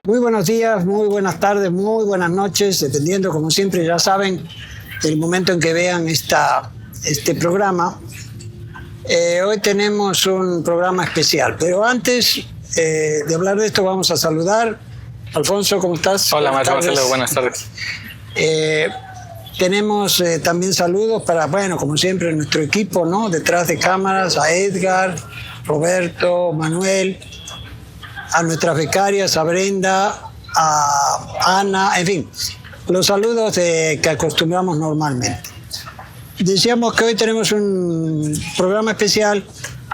Muy buenos días, muy buenas tardes, muy buenas noches, dependiendo, como siempre, ya saben, del momento en que vean este programa. Hoy tenemos un programa especial, pero antes de hablar de esto vamos a saludar. Alfonso, ¿cómo estás? Hola, maestro Marcelo, buenas tardes. Tenemos también saludos para, bueno, como siempre, nuestro equipo, ¿no? Detrás de cámaras, a Edgar, Roberto, Manuel, a nuestras becarias, a Brenda, a Ana, en fin, los saludos que acostumbramos normalmente. Decíamos que hoy tenemos un programa especial.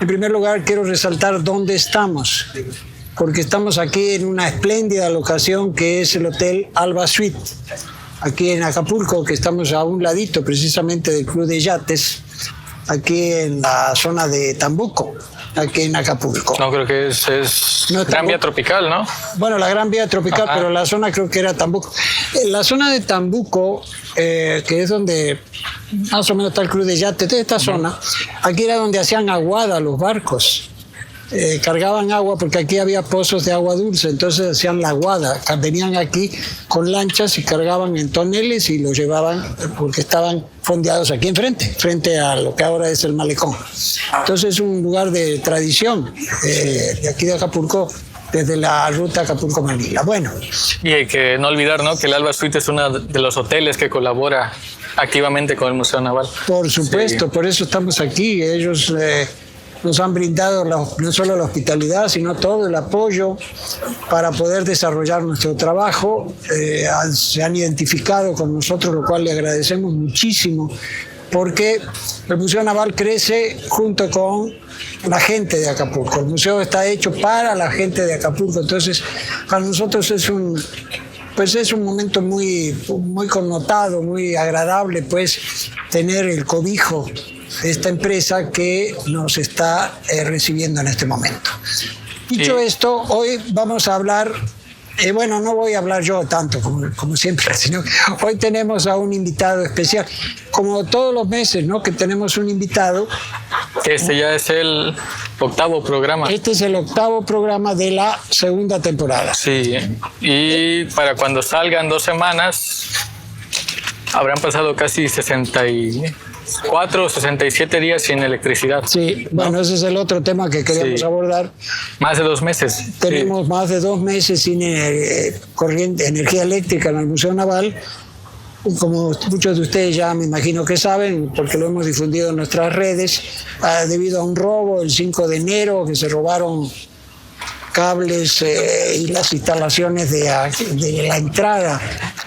En primer lugar, quiero resaltar dónde estamos, porque estamos aquí en una espléndida locación que es el Hotel Alba Suite, aquí en Acapulco, que estamos a un ladito precisamente del Club de Yates, aquí en la zona de Tambuco, aquí en Acapulco. No, creo que es no, Gran Vía Tropical, ¿no? Bueno, la Gran Vía Tropical, ajá, pero la zona creo que era Tambuco. La zona de Tambuco, que es donde más o menos está el Club de Yates, de esta zona, aquí era donde hacían aguada los barcos. Cargaban agua porque aquí había pozos de agua dulce, entonces hacían la aguada, venían aquí con lanchas y cargaban en toneles y los llevaban porque estaban fondeados aquí enfrente, frente a lo que ahora es el malecón. Entonces es un lugar de tradición de aquí de Acapulco, desde la ruta Acapulco-Manila. Bueno. Y hay que no olvidar, ¿no?, que el Alba Suite es uno de los hoteles que colabora activamente con el Museo Naval. Por supuesto, sí. Por eso estamos aquí. Ellos nos han brindado no solo la hospitalidad, sino todo el apoyo para poder desarrollar nuestro trabajo. Se han identificado con nosotros, lo cual le agradecemos muchísimo, porque el Museo Naval crece junto con la gente de Acapulco. El museo está hecho para la gente de Acapulco, entonces para nosotros es un momento muy, muy connotado, muy agradable, pues, tener el cobijo de esta empresa que nos está recibiendo en este momento. Dicho esto, hoy vamos a hablar, bueno, no voy a hablar yo tanto como siempre, sino que hoy tenemos a un invitado especial, como todos los meses, ¿no?, que tenemos un invitado. Este ya es el 8º programa. Este es el 8º programa de la segunda temporada. Sí, y para cuando salgan 2 semanas, habrán pasado casi 64 o 67 días sin electricidad. Sí, bueno, ¿no? Ese es el otro tema que queríamos abordar. Más de 2 meses. Tenemos más de 2 meses sin energía eléctrica en el Museo Naval. Como muchos de ustedes ya me imagino que saben, porque lo hemos difundido en nuestras redes, debido a un robo el 5 de enero, que se robaron cables y las instalaciones de la entrada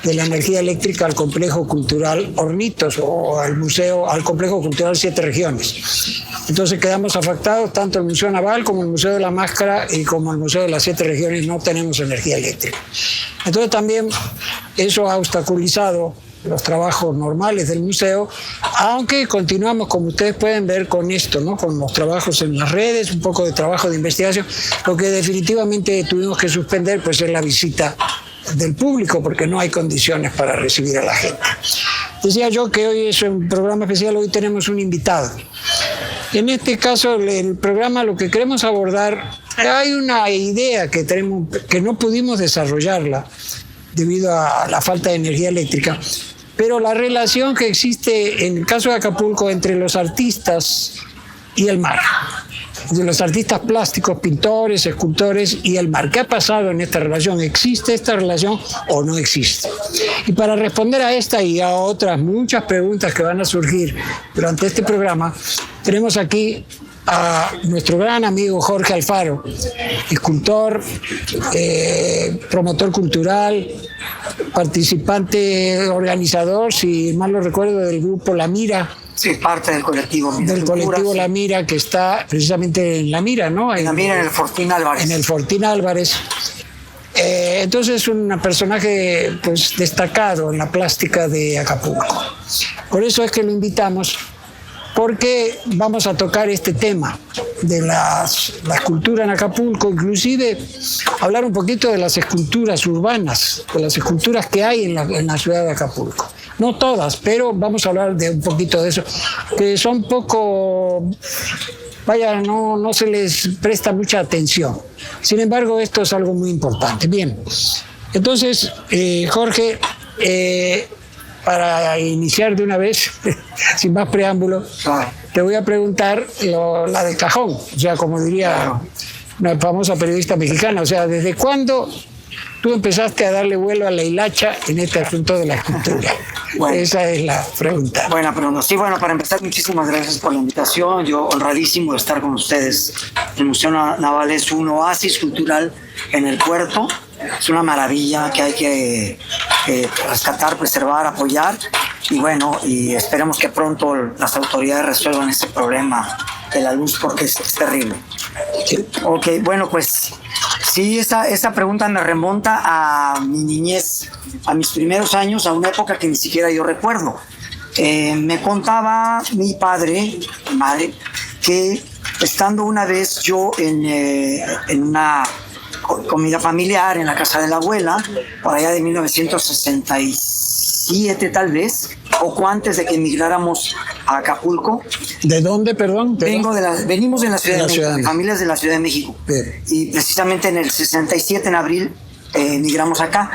de la energía eléctrica al Complejo Cultural Hornitos o al Complejo Cultural 7 Regiones. Entonces quedamos afectados, tanto el Museo Naval como el Museo de la Máscara y como el Museo de las 7 Regiones no tenemos energía eléctrica. Entonces también eso ha obstaculizado los trabajos normales del museo, aunque continuamos, como ustedes pueden ver, con esto, ¿no?, con los trabajos en las redes, un poco de trabajo de investigación. Lo que definitivamente tuvimos que suspender, pues, es la visita del público, porque no hay condiciones para recibir a la gente. Decía yo que hoy es un programa especial, hoy tenemos un invitado. En este caso, el programa, lo que queremos abordar, hay una idea que tenemos, que no pudimos desarrollarla debido a la falta de energía eléctrica, pero la relación que existe en el caso de Acapulco entre los artistas y el mar, de los artistas plásticos, pintores, escultores y el mar. ¿Qué ha pasado en esta relación? ¿Existe esta relación o no existe? Y para responder a esta y a otras muchas preguntas que van a surgir durante este programa, tenemos aquí a nuestro gran amigo Jorge Alfaro, escultor, promotor cultural, participante, organizador, si mal no recuerdo, del grupo La Mira. Sí, parte del colectivo. Del colectivo La Mira, que está precisamente en La Mira, ¿no? En La Mira, en el Fortín Álvarez. En el Fortín Álvarez. Entonces es un personaje, pues, destacado en la plástica de Acapulco. Por eso es que lo invitamos, porque vamos a tocar este tema de la escultura en Acapulco, inclusive hablar un poquito de las esculturas urbanas, de las esculturas que hay en la ciudad de Acapulco. No todas, pero vamos a hablar de un poquito de eso, que son poco vaya, no se les presta mucha atención. Sin embargo, esto es algo muy importante. Bien, entonces, Jorge, para iniciar de una vez, sin más preámbulo, te voy a preguntar la del cajón, o sea, como diría una famosa periodista mexicana, o sea, ¿desde cuándo tú empezaste a darle vuelo a la hilacha en este asunto de la escultura? Bueno, esa es la pregunta. Bueno, pero sí, bueno, para empezar, muchísimas gracias por la invitación. Yo honradísimo de estar con ustedes. El Museo Naval es un oasis cultural en el puerto. Es una maravilla que hay que rescatar, preservar, apoyar. Y bueno, y esperemos que pronto las autoridades resuelvan ese problema de la luz, porque es terrible. Sí. Ok, bueno, pues sí, esa pregunta me remonta a mi niñez, a mis primeros años, a una época que ni siquiera yo recuerdo. Me contaba mi madre, que estando una vez yo en una comida familiar en la casa de la abuela, por allá de 1967 tal vez, poco antes de que emigráramos a Acapulco. ¿De dónde, perdón? Venimos de la Ciudad de México, mi familia es de la Ciudad de México. Bien. Y precisamente en el 67, en abril, emigramos acá.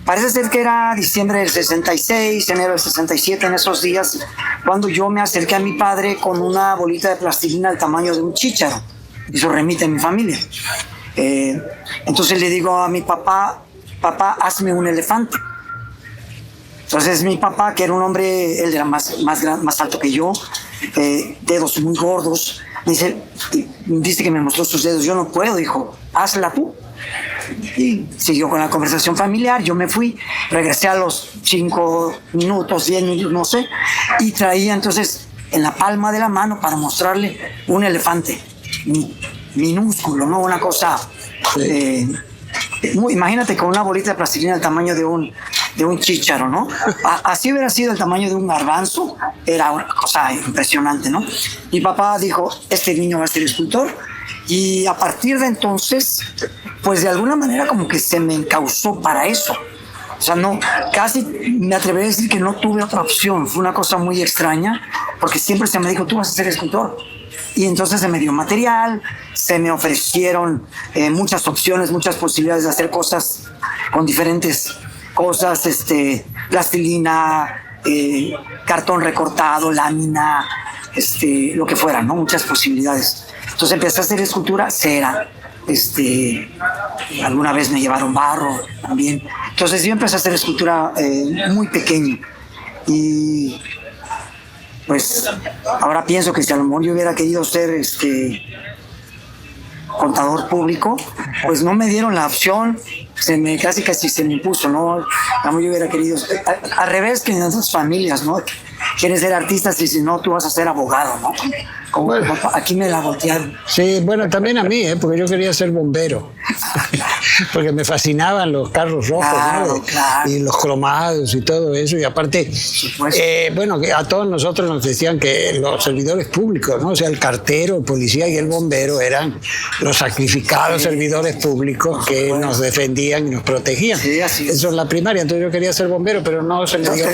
Parece ser que era diciembre del 66, enero del 67, en esos días, cuando yo me acerqué a mi padre con una bolita de plastilina del tamaño de un chícharo. Eso remite a mi familia. Entonces le digo a mi papá, hazme un elefante. Entonces mi papá, que era un hombre, él era más alto que yo, dedos muy gordos, dice que me mostró sus dedos. Yo no puedo, dijo, hazla tú. Y siguió con la conversación familiar. Yo me fui, regresé a los 5 minutos, 10 minutos, no sé, y traía entonces en la palma de la mano para mostrarle un elefante minúsculo, ¿no? Una cosa, imagínate, con una bolita de plastilina del tamaño de un chícharo, ¿no? Así hubiera sido el tamaño de un garbanzo, era una cosa impresionante, ¿no? Mi papá dijo, este niño va a ser escultor, y a partir de entonces, pues de alguna manera como que se me encauzó para eso. O sea, no, casi me atrevería a decir que no tuve otra opción. Fue una cosa muy extraña, porque siempre se me dijo, tú vas a ser escultor. Y entonces se me dio material, se me ofrecieron muchas opciones, muchas posibilidades de hacer cosas con diferentes cosas, plastilina, cartón recortado, lámina, lo que fuera, ¿no? Muchas posibilidades. Entonces empecé a hacer escultura, cera, alguna vez me llevaron barro también. Entonces yo empecé a hacer escultura muy pequeño. Y pues ahora pienso que si a lo mejor yo hubiera querido ser contador público, pues no me dieron la opción, casi se me impuso, ¿no? A mí yo hubiera querido, al revés que en otras familias, ¿no? Quieres ser artista, y si no, tú vas a ser abogado, ¿no? Como bueno, aquí me la voltearon. Sí, bueno, también a mí, porque yo quería ser bombero. Porque me fascinaban los carros rojos, claro, ¿no? Claro. Y los cromados y todo eso. Y aparte, bueno, que a todos nosotros nos decían que los servidores públicos, ¿no? O sea, el cartero, el policía y el bombero eran los sacrificados servidores públicos que nos defendían y nos protegían. Sí, así es. Eso es la primaria. Entonces yo quería ser bombero, pero no se me dio.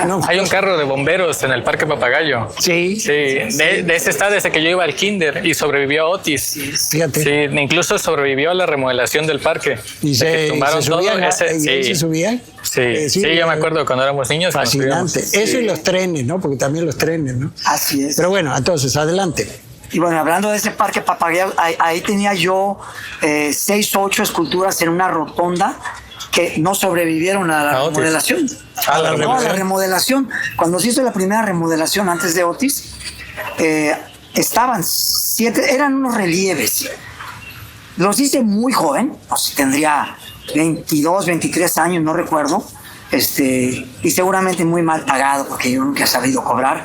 No. Hay un carro de bomberos en el Parque Papagayo. Sí. Sí, de ese está desde que yo iba al kinder y sobrevivió a Otis. Fíjate. Sí, incluso sobrevivió a la remodelación del parque. ¿Y se subían? Sí. ¿Se subían? Sí, yo me acuerdo cuando éramos niños. Fascinante. Eso y los trenes, ¿no? Porque también los trenes, ¿no? Así es. Pero bueno, entonces, adelante. Y bueno, hablando de ese Parque Papagayo, ahí tenía yo 6 o 8 esculturas en una rotonda que no sobrevivieron a la remodelación. A la remodelación. Cuando se hizo la primera remodelación antes de Otis, estaban 7, eran unos relieves. Los hice muy joven, pues tendría 22, 23 años, no recuerdo, y seguramente muy mal pagado porque yo nunca he sabido cobrar.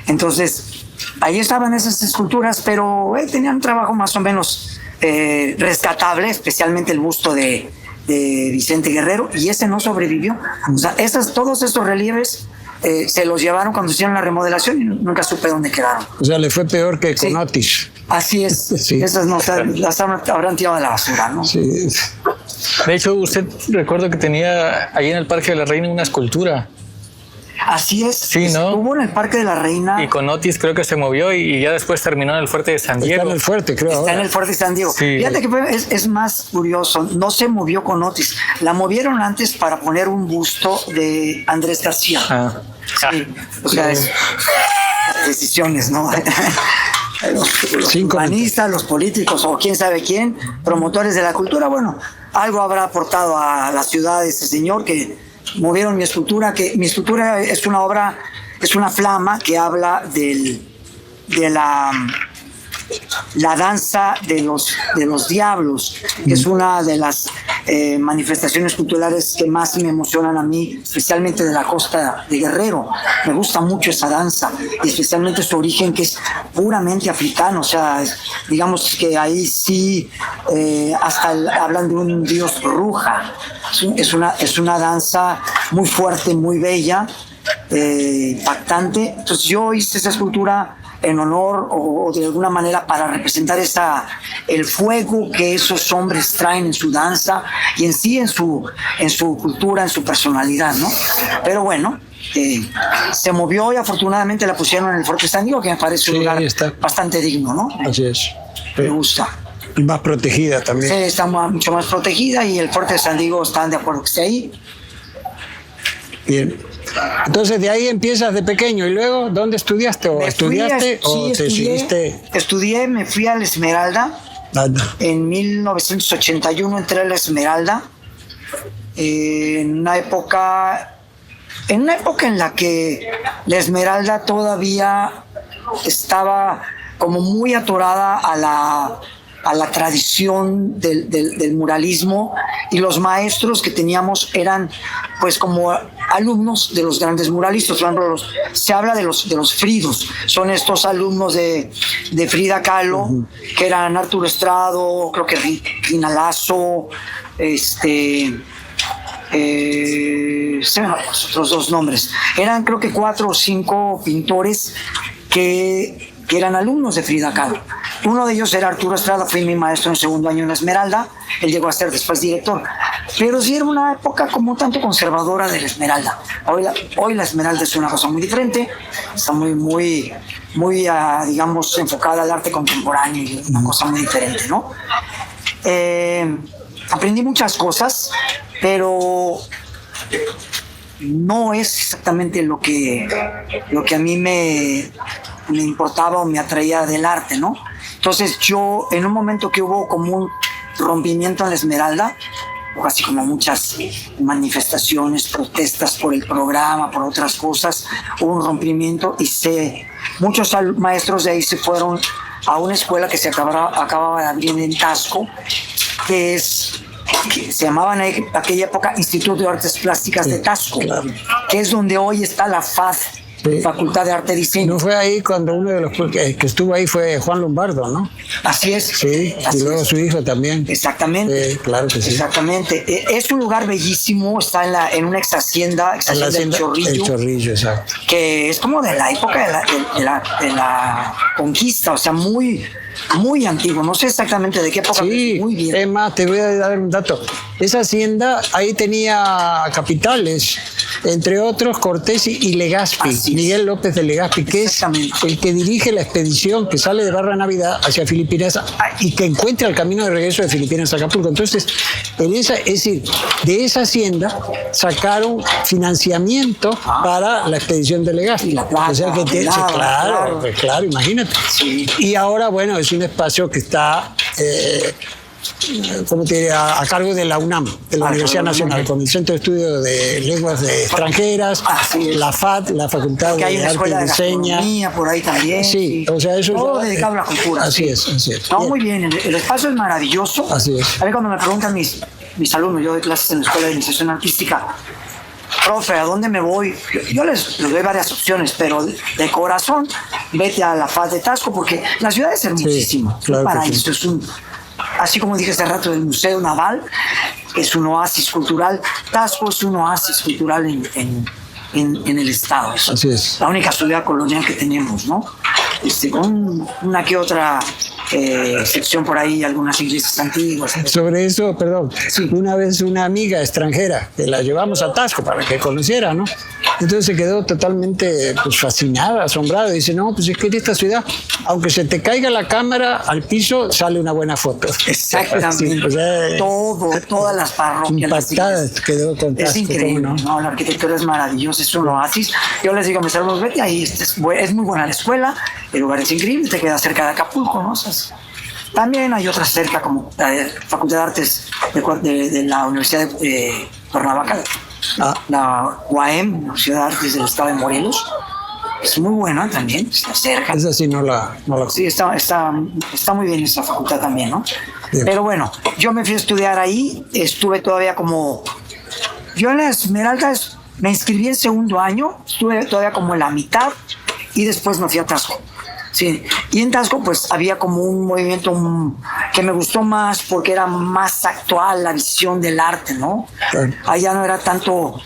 Entonces, ahí estaban esas esculturas, pero tenían un trabajo más o menos rescatable, especialmente el busto de Vicente Guerrero, y ese no sobrevivió. O sea, todos estos relieves se los llevaron cuando hicieron la remodelación y nunca supe dónde quedaron. O sea, le fue peor que con Otis. Así es. Sí. Esas no, las habrán tirado a la basura, ¿no? Sí. De hecho, usted recuerdo que tenía ahí en el Parque de la Reina una escultura. Así es. Sí, ¿no? Estuvo en el Parque de la Reina. Y con Otis creo que se movió y ya después terminó en el Fuerte de San Diego. Está en el Fuerte, creo. Está en el Fuerte de San Diego. Sí. Fíjate que es más curioso. No se movió con Otis. La movieron antes para poner un busto de Andrés García. Ah. Sí. O sea, es decisiones, ¿no? Los humanistas, los políticos o quién sabe quién, promotores de la cultura, bueno, algo habrá aportado a la ciudad ese señor que movieron mi escultura, que mi escultura es una obra, es una flama que habla de la danza de los diablos, que es una de las manifestaciones culturales que más me emocionan a mí, especialmente de la costa de Guerrero. Me gusta mucho esa danza, y especialmente su origen, que es puramente africano. O sea, digamos que ahí sí hasta hablan de un dios bruja. Es una danza muy fuerte, muy bella, impactante. Entonces yo hice esa escultura en honor o de alguna manera para representar el fuego que esos hombres traen en su danza y en sí en su cultura, en su personalidad, ¿no? Pero bueno, se movió y afortunadamente la pusieron en el Fuerte San Diego, que me parece un lugar bastante digno, ¿no? Así es. Me gusta. Y más protegida también. Sí, está mucho más protegida y el Fuerte de San Diego están de acuerdo que esté ahí. Bien. Entonces de ahí empiezas de pequeño y luego ¿dónde estudiaste? ¿O estudiaste o te decidiste? Estudié, me fui a la Esmeralda. En 1981 entré a la Esmeralda. En una época en la que la Esmeralda todavía estaba como muy atorada a la tradición del muralismo, y los maestros que teníamos eran pues como alumnos de los grandes muralistas. Por ejemplo, se habla de los Fridos, son estos alumnos de Frida Kahlo, que eran Arturo Estrado, creo que Rina Lazo, se me van los otros dos nombres. Eran creo que 4 o 5 pintores que eran alumnos de Frida Kahlo. Uno de ellos era Arturo Estrada, fue mi maestro en segundo año en la Esmeralda. Él llegó a ser después director. Pero sí era una época como un tanto conservadora de la Esmeralda. Hoy la Esmeralda es una cosa muy diferente, está muy digamos, enfocada al arte contemporáneo y una cosa muy diferente, ¿no? Aprendí muchas cosas, pero no es exactamente lo que a mí me importaba o me atraía del arte, ¿no? Entonces yo, en un momento que hubo como un rompimiento en la Esmeralda, así como muchas manifestaciones, protestas por el programa, por otras cosas, hubo un rompimiento y muchos maestros de ahí se fueron a una escuela que se acababa de abrir en Taxco, que se llamaba en aquella época Instituto de Artes Plásticas de Taxco, que es donde hoy está la FAD, Facultad de Arte y Diseño. No fue ahí cuando uno de los que estuvo ahí fue Juan Lombardo, ¿no? Así es. Sí, y luego su hijo también. Exactamente. Claro que sí. Exactamente. Es un lugar bellísimo, está en una ex hacienda del Chorrillo. El Chorrillo, exacto. Que es como de la época de la conquista, o sea, muy antiguo. No sé exactamente de qué época, sí, muy bien. Es más, te voy a dar un dato. Esa hacienda ahí tenía capitales, entre otros Cortés y Legazpi, Miguel López de Legazpi, que es el que dirige la expedición que sale de Barra Navidad hacia Filipinas y que encuentra el camino de regreso de Filipinas a Acapulco. Entonces, es decir, de esa hacienda sacaron financiamiento para la expedición de Legazpi. La plata, o sea que claro, imagínate. Sí. Y ahora, bueno, es un espacio que está ¿cómo te diría? A cargo de la UNAM, de la Universidad Nacional, con el Centro de Estudio de Lenguas Extranjeras, la FAD, la Facultad de Arte y Diseño. Por ahí también. Sí, o sea, eso todo dedicado a la cultura. Así es. No, muy bien, el espacio es maravilloso. Así es. A ver, cuando me preguntan mis alumnos, yo doy clases en la Escuela de Iniciación Artística, profe, ¿a dónde me voy? Yo les doy varias opciones, pero de corazón, vete a la FAD de Taxco, porque la ciudad es hermosísima. Sí, claro, para eso es así como dije hace rato del Museo Naval, es un oasis cultural. Taxco es un oasis cultural en el estado. Así es. La única ciudad colonial que tenemos, ¿no? Con una que otra excepción por ahí algunas iglesias antiguas. Sobre eso, perdón, Sí. una vez una amiga extranjera que la llevamos a Tasco para que conociera, ¿no? Entonces se quedó totalmente pues, fascinada, asombrada. Dice, no, pues es que en esta ciudad, aunque se te caiga la cámara al piso, sale una buena foto. Exactamente. Sí, pues, Todas las parroquias. impactada quedó con Tasco. Es increíble, ¿no? ¿no? La arquitectura es maravillosa, es un oasis. Yo les digo a mis alumnos, vete ahí, es muy buena la escuela, el lugar es increíble, te queda cerca de Acapulco, ¿no? O sea, también hay otras cerca, como la Facultad de Artes de la Universidad de Cuernavaca, la UAM, Universidad de Artes del Estado de Morelos. Es muy buena también, está cerca. Esa sí no la Sí, está muy bien esa facultad también, ¿no? Bien. Pero bueno, yo me fui a estudiar ahí, estuve todavía como... Yo en la Esmeralda me inscribí en segundo año, estuve todavía como en la mitad y después me fui a Tasco. Sí, y en Tasco pues había como un movimiento que me gustó más porque era más actual la visión del arte, ¿no? Claro. Allá no era tanto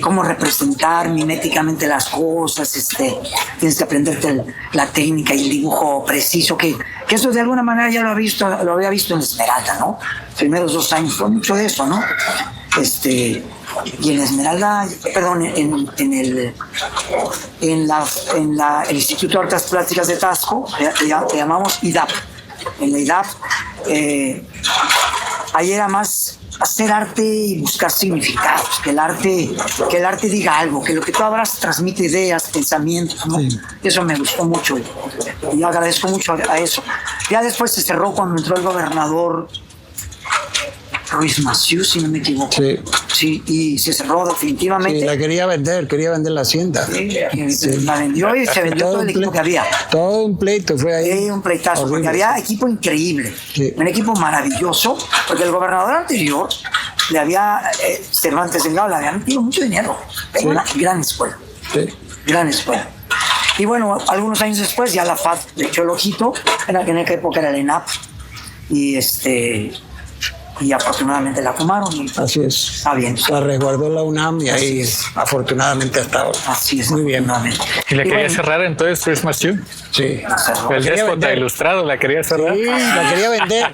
cómo representar miméticamente las cosas, tienes que aprenderte la técnica y el dibujo preciso, que eso de alguna manera ya lo había visto en Esmeralda, ¿no? Los primeros 2 años fue mucho de eso, ¿no? Y en Esmeralda, perdón, en el Instituto de Artes Plásticas de Tasco, le llamamos IDAP. En la IDAP, ahí era más hacer arte y buscar significados, que el arte diga algo, que lo que tú hablas transmite ideas, pensamientos, ¿no? Sí. Eso me gustó mucho y yo agradezco mucho a eso. Ya después se cerró cuando entró el gobernador Ruiz Massieu, si no me equivoco. Sí. Sí, y se cerró definitivamente. Sí, la quería vender la hacienda. Sí, la vendió y se vendió todo el equipo que había. Todo un pleito fue ahí. Sí, un pleitazo, horrible. porque había equipo increíble, Sí. Un equipo maravilloso, porque el gobernador anterior le había, Cervantes Delgado, le había metido mucho dinero. Era una gran escuela. Sí. Gran escuela. Y bueno, algunos años después ya la FAD le echó el ojito, en aquella época era el ENAP, y afortunadamente la fumaron. Y así es. Está bien. La resguardó la UNAM y ahí afortunadamente hasta ahora. Así es. Muy bien. ¿Y la quería bueno, cerrar entonces Ruiz Massieu? Sí. El déspota ilustrado la quería cerrar. Sí, la quería vender.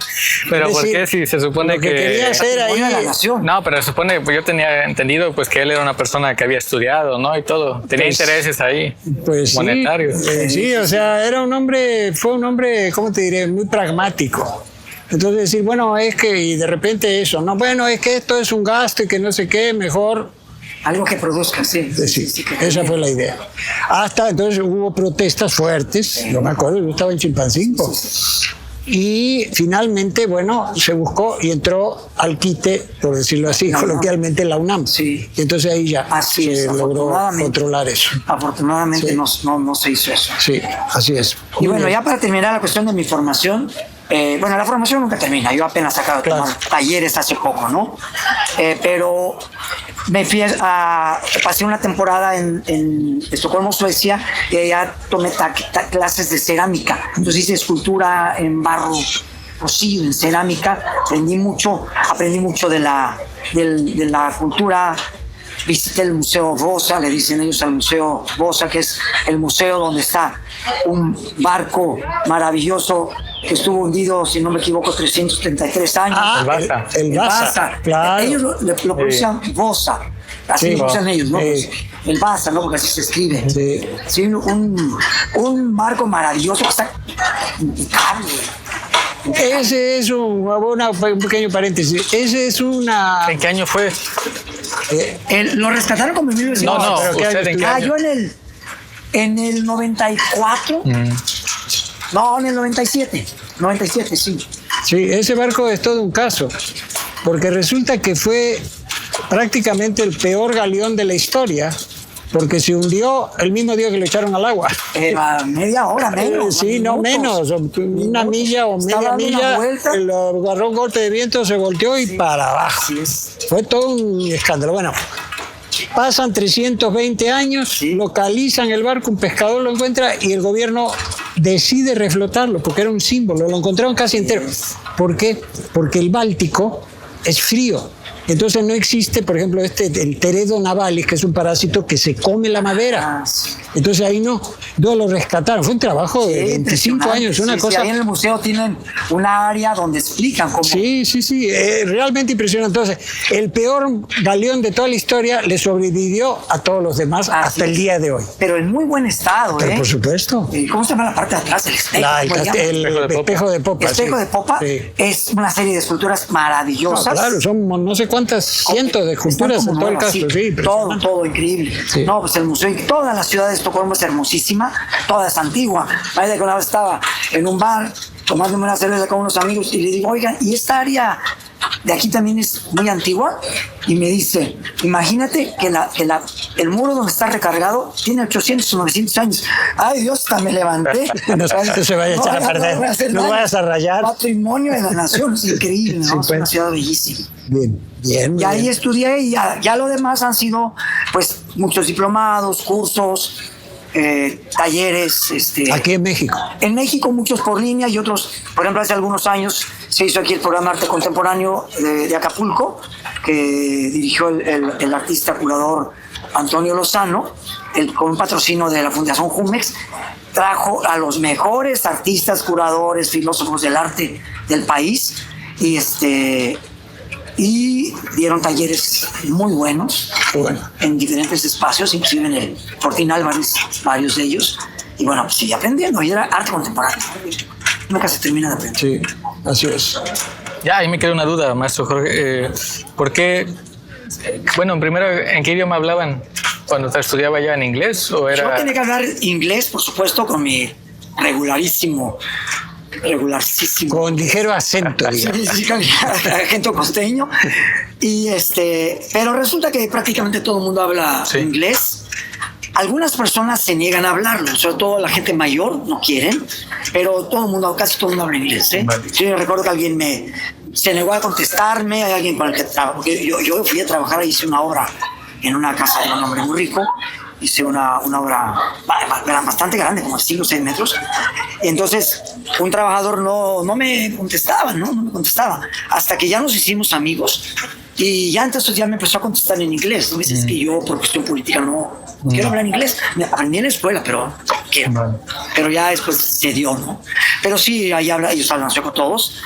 Pero Es ¿por decir, qué si se supone lo que quería hacer ahí. Buena la nación. No, pero se supone, pues yo tenía entendido pues que él era una persona que había estudiado, ¿no? Y todo. Tenía Pues, intereses ahí, Pues sí, monetarios. sí, o sea, fue un hombre, ¿cómo te diré? Muy pragmático. Entonces decir, bueno, es que, y de repente eso, no, bueno, es que esto es un gasto y que no sé qué, mejor. Algo que produzca, sí. Sí, esa fue la idea. Hasta entonces hubo protestas fuertes, yo me acuerdo, yo estaba en Chilpancingo. Y finalmente, bueno, se buscó y entró al quite, por decirlo así, coloquialmente, la UNAM. Sí. Y entonces ahí ya Así se logró controlar eso. Afortunadamente Sí. no se hizo eso. Sí, así es. Y Muy bueno, bien. ya para terminar la cuestión de mi formación, bueno, la formación nunca termina. Yo apenas acabo de tomar talleres hace poco, ¿no? Pero me fui pasé una temporada en Estocolmo, Suecia, y allá tomé clases de cerámica. Entonces hice escultura en barro cocido, en cerámica. Aprendí mucho de la cultura. Visité el Museo Bosa, le dicen ellos al Museo Bosa, que es el museo donde está un barco maravilloso que estuvo hundido, si no me equivoco, 333 años. El Vasa. El Vasa, claro. Ellos lo pronuncian Bosa, así lo pronuncian ellos, ¿no? Pues, el Vasa, ¿no? Porque así se escribe. Sí. Sí, un barco maravilloso que está impecable. Ese es un pequeño paréntesis. Ese es una. ¿En qué año fue? Lo rescataron como en 1900. No, pero ¿qué usted año en qué Ah, año. yo en el 94. No, en el 97. 97, sí. Sí, ese barco es todo un caso, porque resulta que fue prácticamente el peor galeón de la historia, porque se hundió el mismo día que lo echaron al agua. Media hora menos. Sí, no minutos. menos, una milla o Estaba media dando una milla, vuelta. agarró un golpe de viento, se volteó y para abajo. Así es. Fue todo un escándalo. Bueno, pasan 320 años, Sí. localizan el barco, un pescador lo encuentra y el gobierno decide reflotarlo porque era un símbolo, lo encontraron casi entero. ¿Por qué? Porque el Báltico es frío Entonces no existe, por ejemplo, el Teredo navalis, que es un parásito que se come la madera. Entonces ahí no lo rescataron. Fue un trabajo de 25 años, una cosa. Ahí en el museo tienen una área donde explican cómo. Sí, realmente impresionante. Entonces, el peor galeón de toda la historia le sobrevivió a todos los demás hasta el día de hoy. Pero en muy buen estado, Pero por supuesto. ¿Cómo se llama la parte de atrás? El espejo. El espejo de popa. El espejo de popa es una serie de esculturas maravillosas. Claro, son no sé cuántas cientos de esculturas en todo el caso. Todo increíble. Sí. No, pues el museo y toda la ciudad de Estocolmo es hermosísima, toda es antigua. Vaya que una vez estaba en un bar tomándome una cerveza con unos amigos y le digo, oigan, ¿y esta área de aquí también es muy antigua? Y me dice, imagínate que el muro donde está recargado tiene 800 o 900 años. Ay, Dios, hasta me levanté. No se vaya a echar a perder. No vayas a rayar. Patrimonio de la nación, es increíble, ¿no? Es una ciudad bellísima. Bien. Y ahí estudié y ya lo demás han sido pues muchos diplomados, cursos, talleres. Aquí en México. En México muchos por línea y otros, por ejemplo, hace algunos años se hizo aquí el programa Arte Contemporáneo de Acapulco, que dirigió el artista curador Antonio Lozano, con un patrocinio de la Fundación Jumex. Trajo a los mejores artistas, curadores, filósofos del arte del país y dieron talleres muy buenos en diferentes espacios, inclusive en el Fortín Álvarez, varios de ellos. Y bueno, pues sigue aprendiendo. Y era arte contemporáneo. Nunca se termina de aprender. Sí, así es. Ya, ahí me queda una duda, maestro Jorge. ¿Por qué? Bueno, primero, ¿en qué idioma hablaban cuando estudiaba ya? ¿En inglés o era...? Yo tenía que hablar inglés, por supuesto, con mi regularísimo. Con ligero acento, digamos. Sí, acento costeño. Pero resulta que prácticamente todo el mundo habla inglés. Algunas personas se niegan a hablarlo, sobre todo la gente mayor, no quieren, pero casi todo el mundo habla inglés. Vale. Yo recuerdo que alguien se negó a contestarme, hay alguien con el que trabajo, porque yo fui a trabajar y hice una obra en una casa de un hombre muy rico. Hice una obra bastante grande, como 5 o 6 metros. Y entonces un trabajador no me contestaba, no me contestaba. Hasta que ya nos hicimos amigos. Y ya entonces ya me empezó a contestar en inglés. ¿No? Es que yo, por cuestión política, no quiero hablar en inglés. Me aprendí en la escuela, pero quiero. Pero ya después se dio, ¿no? Pero sí, ellos hablan sueco todos.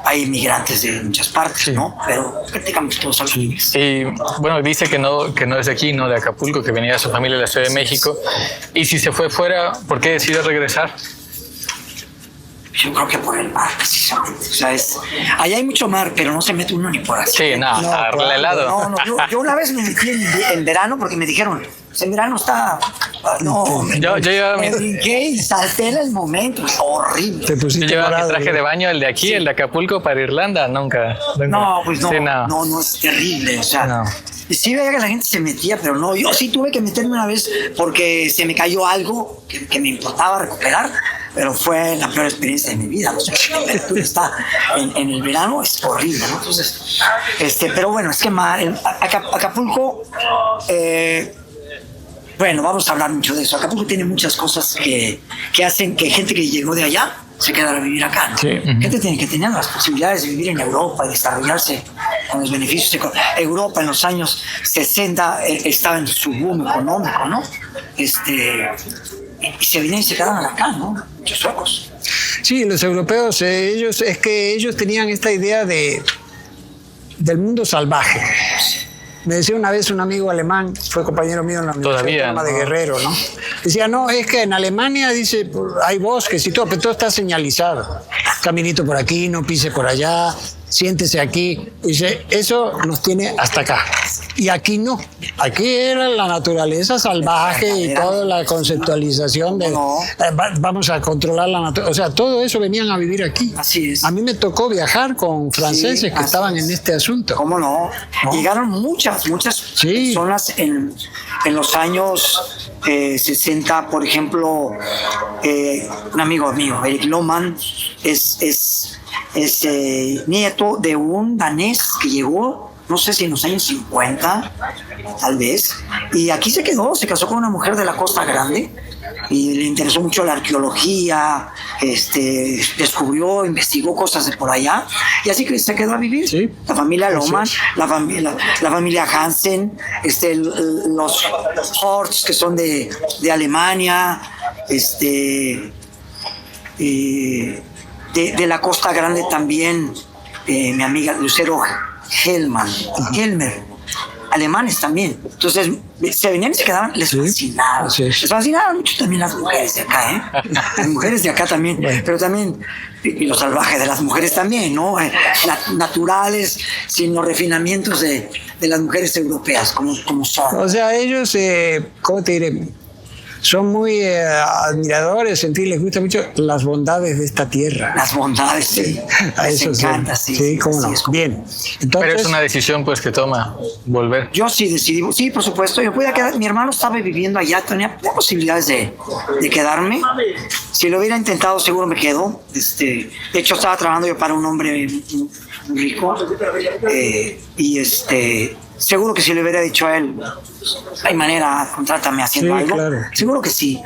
Hay inmigrantes de muchas partes, ¿no? Pero prácticamente todos hablan inglés. Y bueno, dice que no es de aquí, no de Acapulco, que venía de su familia de la Ciudad de México. Y si se fue fuera, ¿por qué decidió regresar? Yo creo que por el mar, precisamente. O sea, allá hay mucho mar, pero no se mete uno ni por así. Sí, helado. No, yo una vez me metí en verano porque me dijeron, en verano está... No, me brinqué y salté en el momento. Horrible. Yo llevaba mi traje de baño, el de aquí, el de Acapulco, para Irlanda. Nunca. No, pues no. Sí, no, es terrible. O sea, sí veía que la gente se metía, pero no. Yo sí tuve que meterme una vez porque se me cayó algo que me importaba recuperar. Pero fue la peor experiencia de mi vida. O sea, la temperatura está en el verano, es horrible, ¿no? Entonces, pero bueno, es que Acapulco, bueno, vamos a hablar mucho de eso. Acapulco tiene muchas cosas que hacen que gente que llegó de allá se quedara a vivir acá, ¿no? Sí. Gente tiene que tener las posibilidades de vivir en Europa y desarrollarse con los beneficios. Europa en los años 60 estaba en su boom económico, ¿no? Y se vinieron y se quedaron acá, ¿no? Muchos suecos. Sí, los europeos, ellos tenían esta idea del mundo salvaje. Me decía una vez un amigo alemán, fue compañero mío en la Universidad de Guerrero, ¿no? Decía, no, es que en Alemania, dice, hay bosques y todo, pero todo está señalizado. Caminito por aquí, no pise por allá, siéntese aquí. Dice, eso nos tiene hasta acá. Y aquí no. Aquí era la naturaleza salvaje y toda la conceptualización de vamos a controlar la naturaleza. O sea, todo eso venían a vivir aquí. Así es. A mí me tocó viajar con franceses que estaban en este asunto. ¿Cómo no? Llegaron muchas personas en los años 60, por ejemplo, un amigo mío, Eric Lohmann, es nieto de un danés que llegó no sé si en los años 50, tal vez, y aquí se quedó, se casó con una mujer de la Costa Grande y le interesó mucho la arqueología, descubrió, investigó cosas de por allá y así que se quedó a vivir. Sí. La familia Lohmann, la familia Hansen, los Horst, que son de Alemania, de la Costa Grande también, mi amiga Lucero Helmer, alemanes también. Entonces se venían y se quedaban, les fascinaba. Les fascinaban mucho también las mujeres de acá, Las mujeres de acá también, pero también, y lo salvaje de las mujeres también, ¿no? Naturales, sin los refinamientos de las mujeres europeas, como son. O sea, ellos, ¿cómo te diré? Son muy admiradores, les gusta mucho las bondades de esta tierra. Las bondades, sí. A les eso encanta, sí, cómo no. Bien. Entonces, pero es una decisión pues que toma volver. Yo sí decidí, sí, por supuesto. Yo podía quedar, mi hermano estaba viviendo allá, tenía posibilidades de quedarme. Si lo hubiera intentado, seguro me quedo. De hecho, estaba trabajando yo para un hombre muy rico. Seguro que si le hubiera dicho a él, hay manera, contrátame haciendo algo. Claro. Seguro que sí.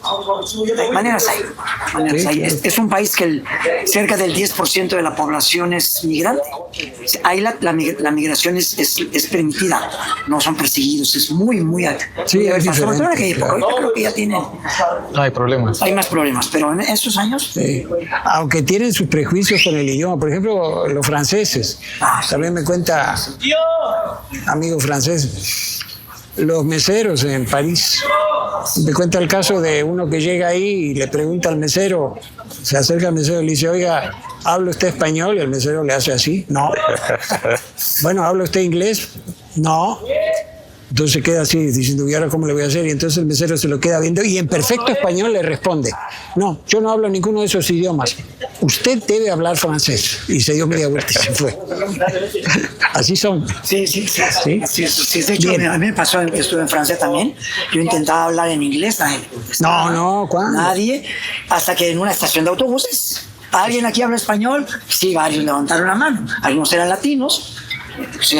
Hay maneras ahí. Es un país que cerca del 10% de la población es migrante. Ahí la migración es permitida, no son perseguidos, es muy, muy alto. Sí, es diferente. Ahorita creo que ya tienen. No hay problemas. Hay más problemas, pero en estos años. Sí. Aunque tienen sus prejuicios con el idioma, por ejemplo, los franceses. También me cuenta, amigo francés, los meseros en París. Me cuenta el caso de uno que llega ahí y le pregunta al mesero, se acerca al mesero y le dice, oiga, ¿habla usted español? Y el mesero le hace así, no. Bueno, ¿habla usted inglés? No. Entonces queda así, diciendo, ¿y ahora cómo le voy a hacer? Y entonces el mesero se lo queda viendo y en perfecto español le responde, no, yo no hablo ninguno de esos idiomas. Usted debe hablar francés. Y se dio media vuelta y se fue. Así son. Sí. De hecho, a mí me pasó que estuve en Francia también. Yo intentaba hablar en inglés. No, ¿cuándo? Nadie. Hasta que en una estación de autobuses, ¿alguien aquí habla español? Sí, varios levantaron la mano. Algunos eran latinos. Sí,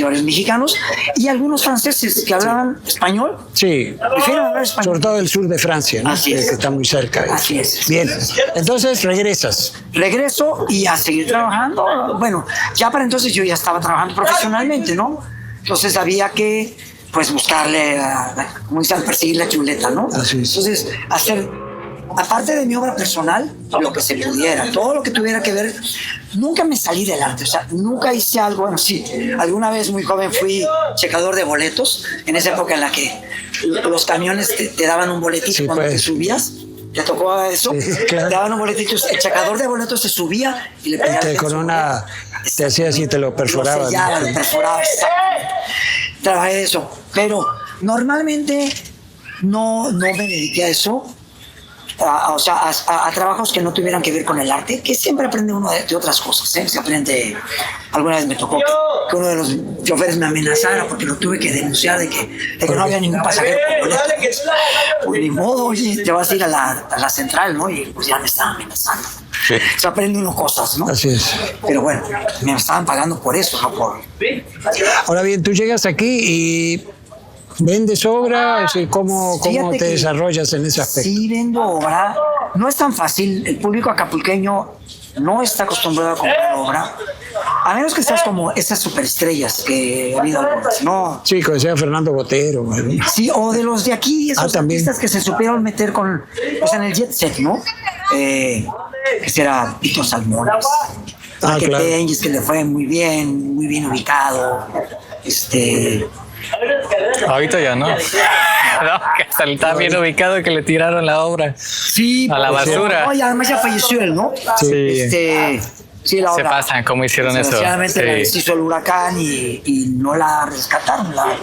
varios mexicanos y algunos franceses que hablaban español. Sí, prefieren hablar español. Sobre todo el sur de Francia, ¿no? Así es. Que está muy cerca. Así es. Bien, entonces regresas. Regreso y a seguir trabajando. Bueno, ya para entonces yo ya estaba trabajando profesionalmente, ¿no? Entonces había que, pues, buscarle, como dicen, perseguir la chuleta, ¿no? Así es. Entonces, aparte de mi obra personal, lo que se pudiera, todo lo que tuviera que ver, nunca me salí del arte, o sea, nunca hice algo, bueno, sí, alguna vez muy joven fui checador de boletos, en esa época en la que los camiones te daban un boletito cuando te subías, ¿te tocó eso? Sí, claro. Te daban un boletito, el checador de boletos se subía y le pedía... con una... te hacía así, te lo perforaba. Lo sellaba, ¿no? Lo perforaba, exactamente. Trabajé eso, pero normalmente no me dediqué a eso. A trabajos que no tuvieran que ver con el arte, que siempre aprende uno de otras cosas, ¿eh? Se aprende. Alguna vez me tocó que uno de los choferes me amenazara porque lo tuve que denunciar de que no había ningún pasajero con boleto. Pues ni modo, oye, te vas a ir a la central, ¿no? Y pues ya me estaban amenazando. Sí. Se aprende uno cosas, ¿no? Así es. Pero bueno, me estaban pagando por eso, no por... Ahora bien, tú llegas aquí y... ¿vendes obra? ¿Cómo te desarrollas en ese aspecto? Sí, vendo obra. No es tan fácil. El público acapulqueño no está acostumbrado a comprar obra. A menos que seas como esas superestrellas que ha habido algunas, ¿no? Sí, como decía Fernando Botero. ¿no? Sí, o de los de aquí, esos artistas que se supieron meter en el jet set, ¿no? Que será Pito Salmones. Que claro. Tenguis, que le fue muy bien ubicado. Ahorita ya no. No, que hasta está bien ubicado que le tiraron la obra a la basura. No, y además ya falleció él, ¿no? Sí. Sí, la obra. Se pasan, ¿cómo hicieron eso? Desgraciadamente la deshizo el huracán y no la rescataron, la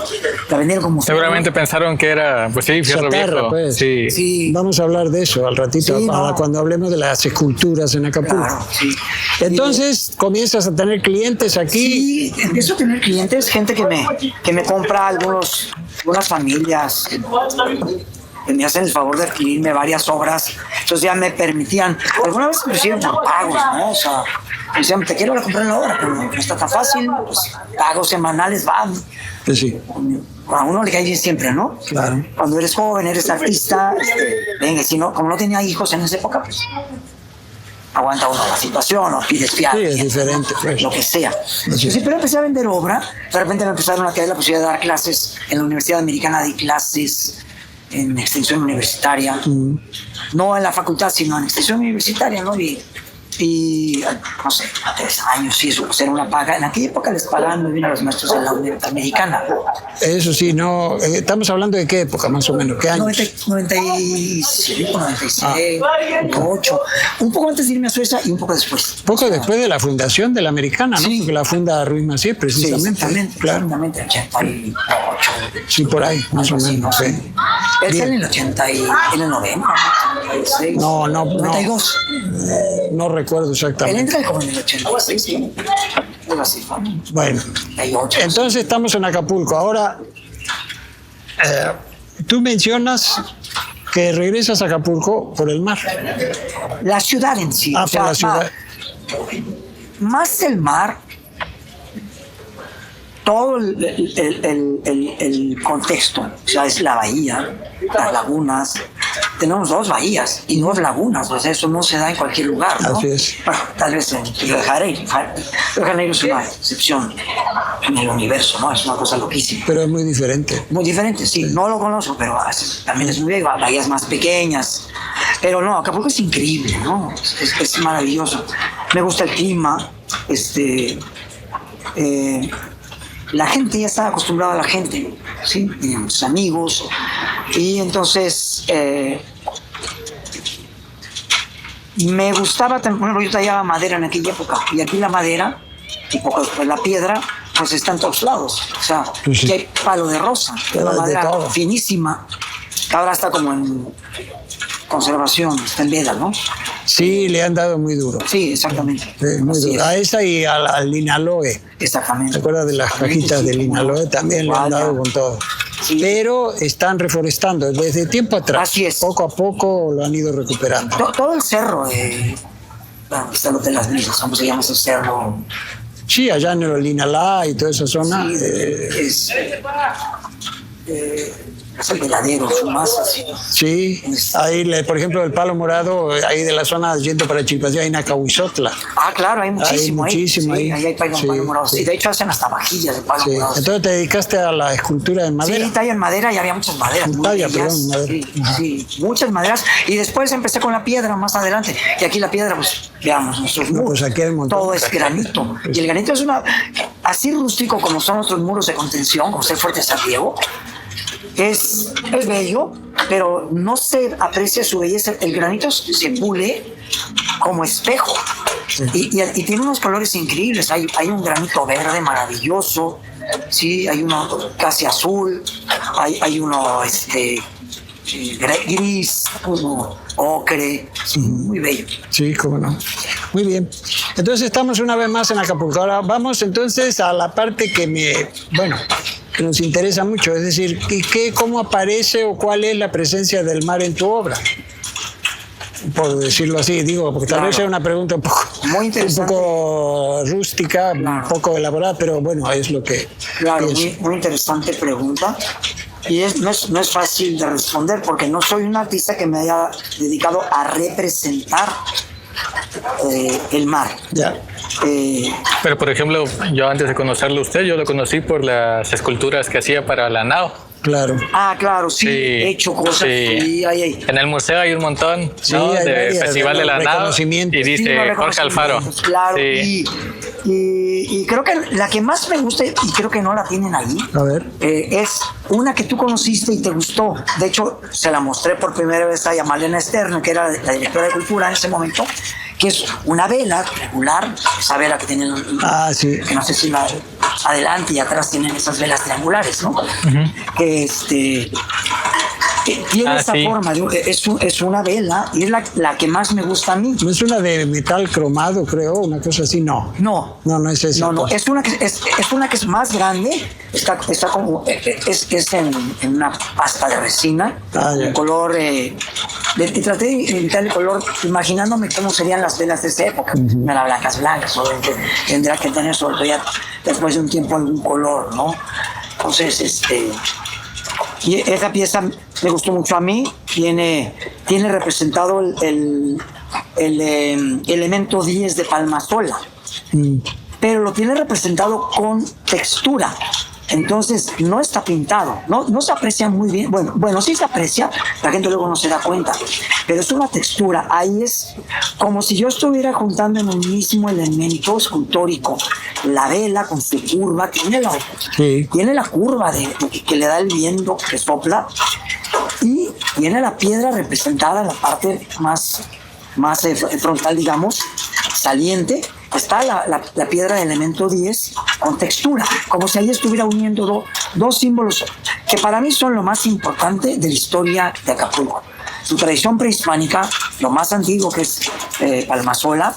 vendieron como... Seguramente pensaron que era, pues sí, fierro viejo. Pues. Sí. Vamos a hablar de eso al ratito, cuando hablemos de las esculturas en Acapulco. Claro, sí. Entonces, comienzas a tener clientes aquí. Sí, empiezo a tener clientes, gente que me compra algunas familias que me hacen el favor de adquirirme varias obras. Entonces ya me permitían, alguna vez inclusive por pagos, ¿no? O sea, decían, te quiero comprar la obra, pero no está tan fácil, pues pagos semanales van. Pues sí. A uno le cae bien siempre, ¿no? Claro. Cuando eres joven, eres artista, venga, si no, como no tenía hijos en esa época, pues aguanta uno la situación o pides fiar. Sí, es diferente, pues. Lo que sea. Sí. Sí, pero empecé a vender obra, de repente me empezaron a caer la posibilidad de dar clases en la Universidad Americana, de clases en extensión universitaria, no en la facultad, sino en extensión universitaria, ¿no? Y no sé, a 3 años, sí, eso era una paga. En aquella época les pagaban muy bien a los maestros de la Universidad Americana. Eso sí, no. Estamos hablando de qué época, más o menos, ¿qué años? 95, 96, 98. Un poco antes de irme a Suecia y un poco después. Poco después de la fundación de la Americana, ¿no? Sí. Porque la funda Ruiz Massieu, precisamente. Sí, exactamente, claro. exactamente, 88. Sí, por ahí, más o menos. Sí. Es en el 80 y en el 90, 96. No, 92. No recuerdo Él exactamente. entra como en el 86, ¿sí? Algo así, ¿no? Bueno, 88. entonces estamos en Acapulco. Ahora, tú mencionas que regresas a Acapulco por el mar. La ciudad en sí. Ah, por la ciudad. Más el mar, todo el contexto, o sea, es la bahía, las lagunas. Tenemos 2 bahías y 2 lagunas, o sea, eso no se da en cualquier lugar, ¿no? Así es. Bueno, tal vez en Río de Janeiro. Río de Janeiro es una excepción en el universo, ¿no? Es una cosa loquísima. Pero es muy diferente. Muy diferente, sí. No lo conozco, pero también es muy bien. Bahías más pequeñas. Pero no, Acapulco es increíble, ¿no? Es maravilloso. Me gusta el clima. La gente ya estaba acostumbrada a la gente, ¿sí? Sus amigos. Y entonces me gustaba, bueno, yo tallaba madera en aquella época. Y aquí la madera, y poco después la piedra, pues está en todos lados. O sea, Sí, sí. aquí hay palo de rosa, Pero una hay de madera todo. finísima, que ahora está como en conservación, está en veda, ¿no? Sí, le han dado muy duro. Sí, exactamente. Muy Así duro. A es. esa y al Linaloe. Exactamente. ¿Te acuerdas de las cajitas Sí, de cómo Linaloe? no. También le han Vaya. dado con todo. Sí. Pero están reforestando desde tiempo atrás. Así es. Poco a poco lo han ido recuperando. Todo el cerro, bueno, está el Hotel Las Brisas, ¿cómo se llama ese cerro? Sí, allá en el Linalá y toda esa zona. Sí, es el veladero, su masa, sí. Sí, ahí, por ejemplo, el Palo Morado, ahí de la zona yendo para Chilpayá, hay Nacahuizotla. Ah, claro, hay muchísimo, muchísimo ahí. ahí. Sí, ahí hay palo Sí, morado. sí. Sí, de hecho hacen hasta vajillas de palo Sí. morado. Entonces te dedicaste a la escultura en madera. Sí, talla en madera y había muchas maderas. muy Talla, bellas. perdón, madera. Sí, muchas maderas. Y después empecé con la piedra más adelante. Y aquí la piedra, pues, veamos, nuestros No, muros. pues aquí hay un montón. Todo es granito. Y el granito es así rústico como son nuestros muros de contención, como ser Fuerte San Diego. Es bello, pero no se aprecia su belleza. El granito se pule como espejo. Sí. Y tiene unos colores increíbles. Hay un granito verde maravilloso, sí, hay uno casi azul, hay uno gris, uno ocre, sí, muy bello. Sí, cómo no. Muy bien. Entonces estamos una vez más en Acapulco. Ahora vamos entonces a la parte que que nos interesa mucho, es decir, ¿cómo aparece o cuál es la presencia del mar en tu obra? Por decirlo así, digo, porque tal vez sea una pregunta Muy interesante. un poco rústica, Claro. un poco elaborada, pero bueno, es lo que Claro, pienso. muy interesante pregunta. Y no es fácil de responder porque no soy un artista que me haya dedicado a representar el mar. Ya. Pero, por ejemplo, yo antes de conocerlo a usted, yo lo conocí por las esculturas que hacía para la NAO. Claro. Ah, claro, sí, he hecho cosas. Sí. Sí, ahí. En el museo hay un montón, Sí, ¿no? hay De varias, Festival de la NAO. reconocimientos. Y Sí, dice los Jorge Alfaro. reconocimientos, Claro, Sí. y creo que la que más me gusta, y creo que no la tienen ahí, A ver. es una que tú conociste y te gustó. De hecho, se la mostré por primera vez a Malena Stern, que era la directora de Cultura en ese momento, que es una vela regular, esa vela que tienen, Sí. que no sé si adelante y atrás tienen esas velas triangulares, ¿no? Que tiene esa sí. forma, es una vela y es la que más me gusta a mí. ¿No es una de metal cromado, creo? Una cosa así, no. No. No es esa. No, pues. es una que es más grande, está como, es en una pasta de resina, Ya. un color traté de imitar el color imaginándome cómo serían las velas de esa época. Las blancas, obviamente tendrá que tener sobre todo ya después de un tiempo algún color, ¿no? Entonces, y esa pieza me gustó mucho a mí, tiene representado el elemento 10 de Palmasola, pero lo tiene representado con textura. Entonces no está pintado, no se aprecia muy bien. Bueno, sí se aprecia, la gente luego no se da cuenta, pero es una textura. Ahí es como si yo estuviera juntando en un mismo elemento escultórico la vela con su curva, tiene la curva que le da el viento que sopla, y tiene la piedra representada en la parte más frontal, digamos, saliente. Está la piedra de elemento 10 con textura, como si ahí estuviera uniendo dos símbolos que para mí son lo más importante de la historia de Acapulco. Su tradición prehispánica, lo más antiguo que es Palmasola,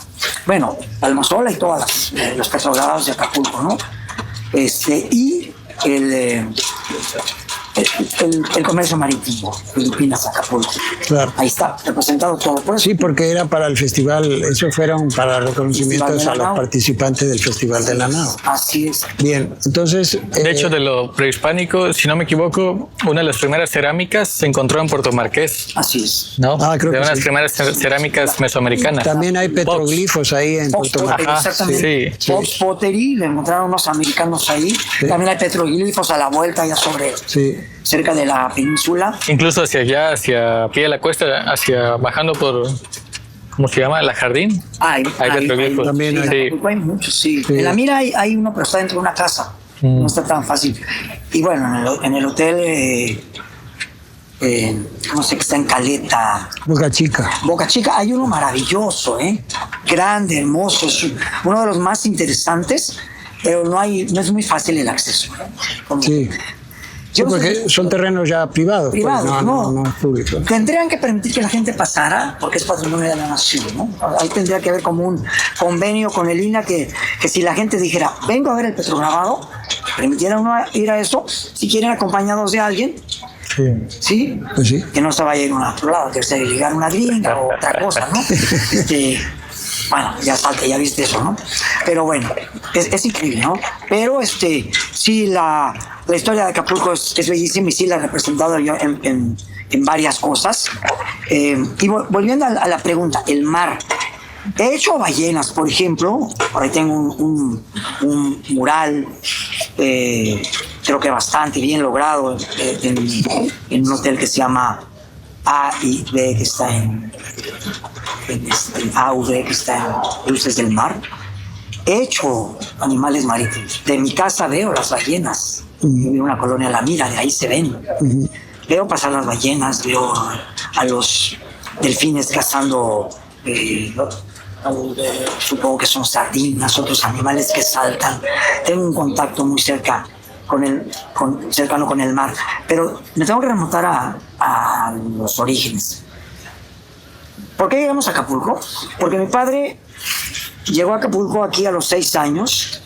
Palmasola y todas los petrogrados de Acapulco, ¿no? Y el comercio marítimo, Filipinas, Acapulco. Claro. Ahí está representado todo. Pues, sí, porque era para el festival, eso fueron para reconocimientos a los participantes del Festival de la Nao. Así es. Bien, entonces... De hecho, de lo prehispánico, si no me equivoco, una de las primeras cerámicas se encontró en Puerto Marqués. Así es. ¿No? Creo de que unas sí. primeras cerámicas mesoamericanas. También hay petroglifos ahí en Puerto Marqués. Exactamente. Sí. Fox Pottery, le encontraron unos americanos ahí. Sí. También hay petroglifos a la vuelta ya sobre... Sí. Cerca de la península. Incluso hacia allá, hacia pie de la cuesta, bajando por, ¿cómo se llama? La Jardín. Hay petroglifos. También hay muchos, sí. En la Mira hay uno, pero está dentro de una casa. No está tan fácil. Y bueno, en el hotel, no sé, que está en Caleta. Boca Chica. Hay uno maravilloso, grande, hermoso. Es uno de los más interesantes, pero no es muy fácil el acceso. Sí. Porque son terrenos ya privados. Pues, no públicos. Tendrían que permitir que la gente pasara, porque es patrimonio de la nación, ¿no? Ahí tendría que haber como un convenio con el INAH que si la gente dijera, vengo a ver el petrograbado, permitiera uno ir a eso, si quieren acompañados de alguien. Sí. Pues sí. Que no se vaya a ir a otro lado, que se llegar una gringa o otra cosa, ¿no? Bueno, ya viste eso, ¿no? Pero bueno, es increíble, ¿no? Pero sí, la historia de Acapulco es bellísima y sí la he representado yo en varias cosas. Y volviendo a la pregunta, el mar. He hecho ballenas, por ejemplo. Por ahí tengo un mural, creo que bastante bien logrado, en un hotel que se llama A y B, que está en AUD, que está en Luces del Mar. He hecho animales marítimos. De mi casa veo las ballenas. Vivo en una colonia La Mira, de ahí se ven. Veo pasar las ballenas, veo a los delfines cazando, supongo que son sardinas, otros animales que saltan. Tengo un contacto muy cercano con el mar. Pero me tengo que remontar a los orígenes. ¿Por qué llegamos a Acapulco? Porque mi padre llegó a Acapulco aquí a los 6 años.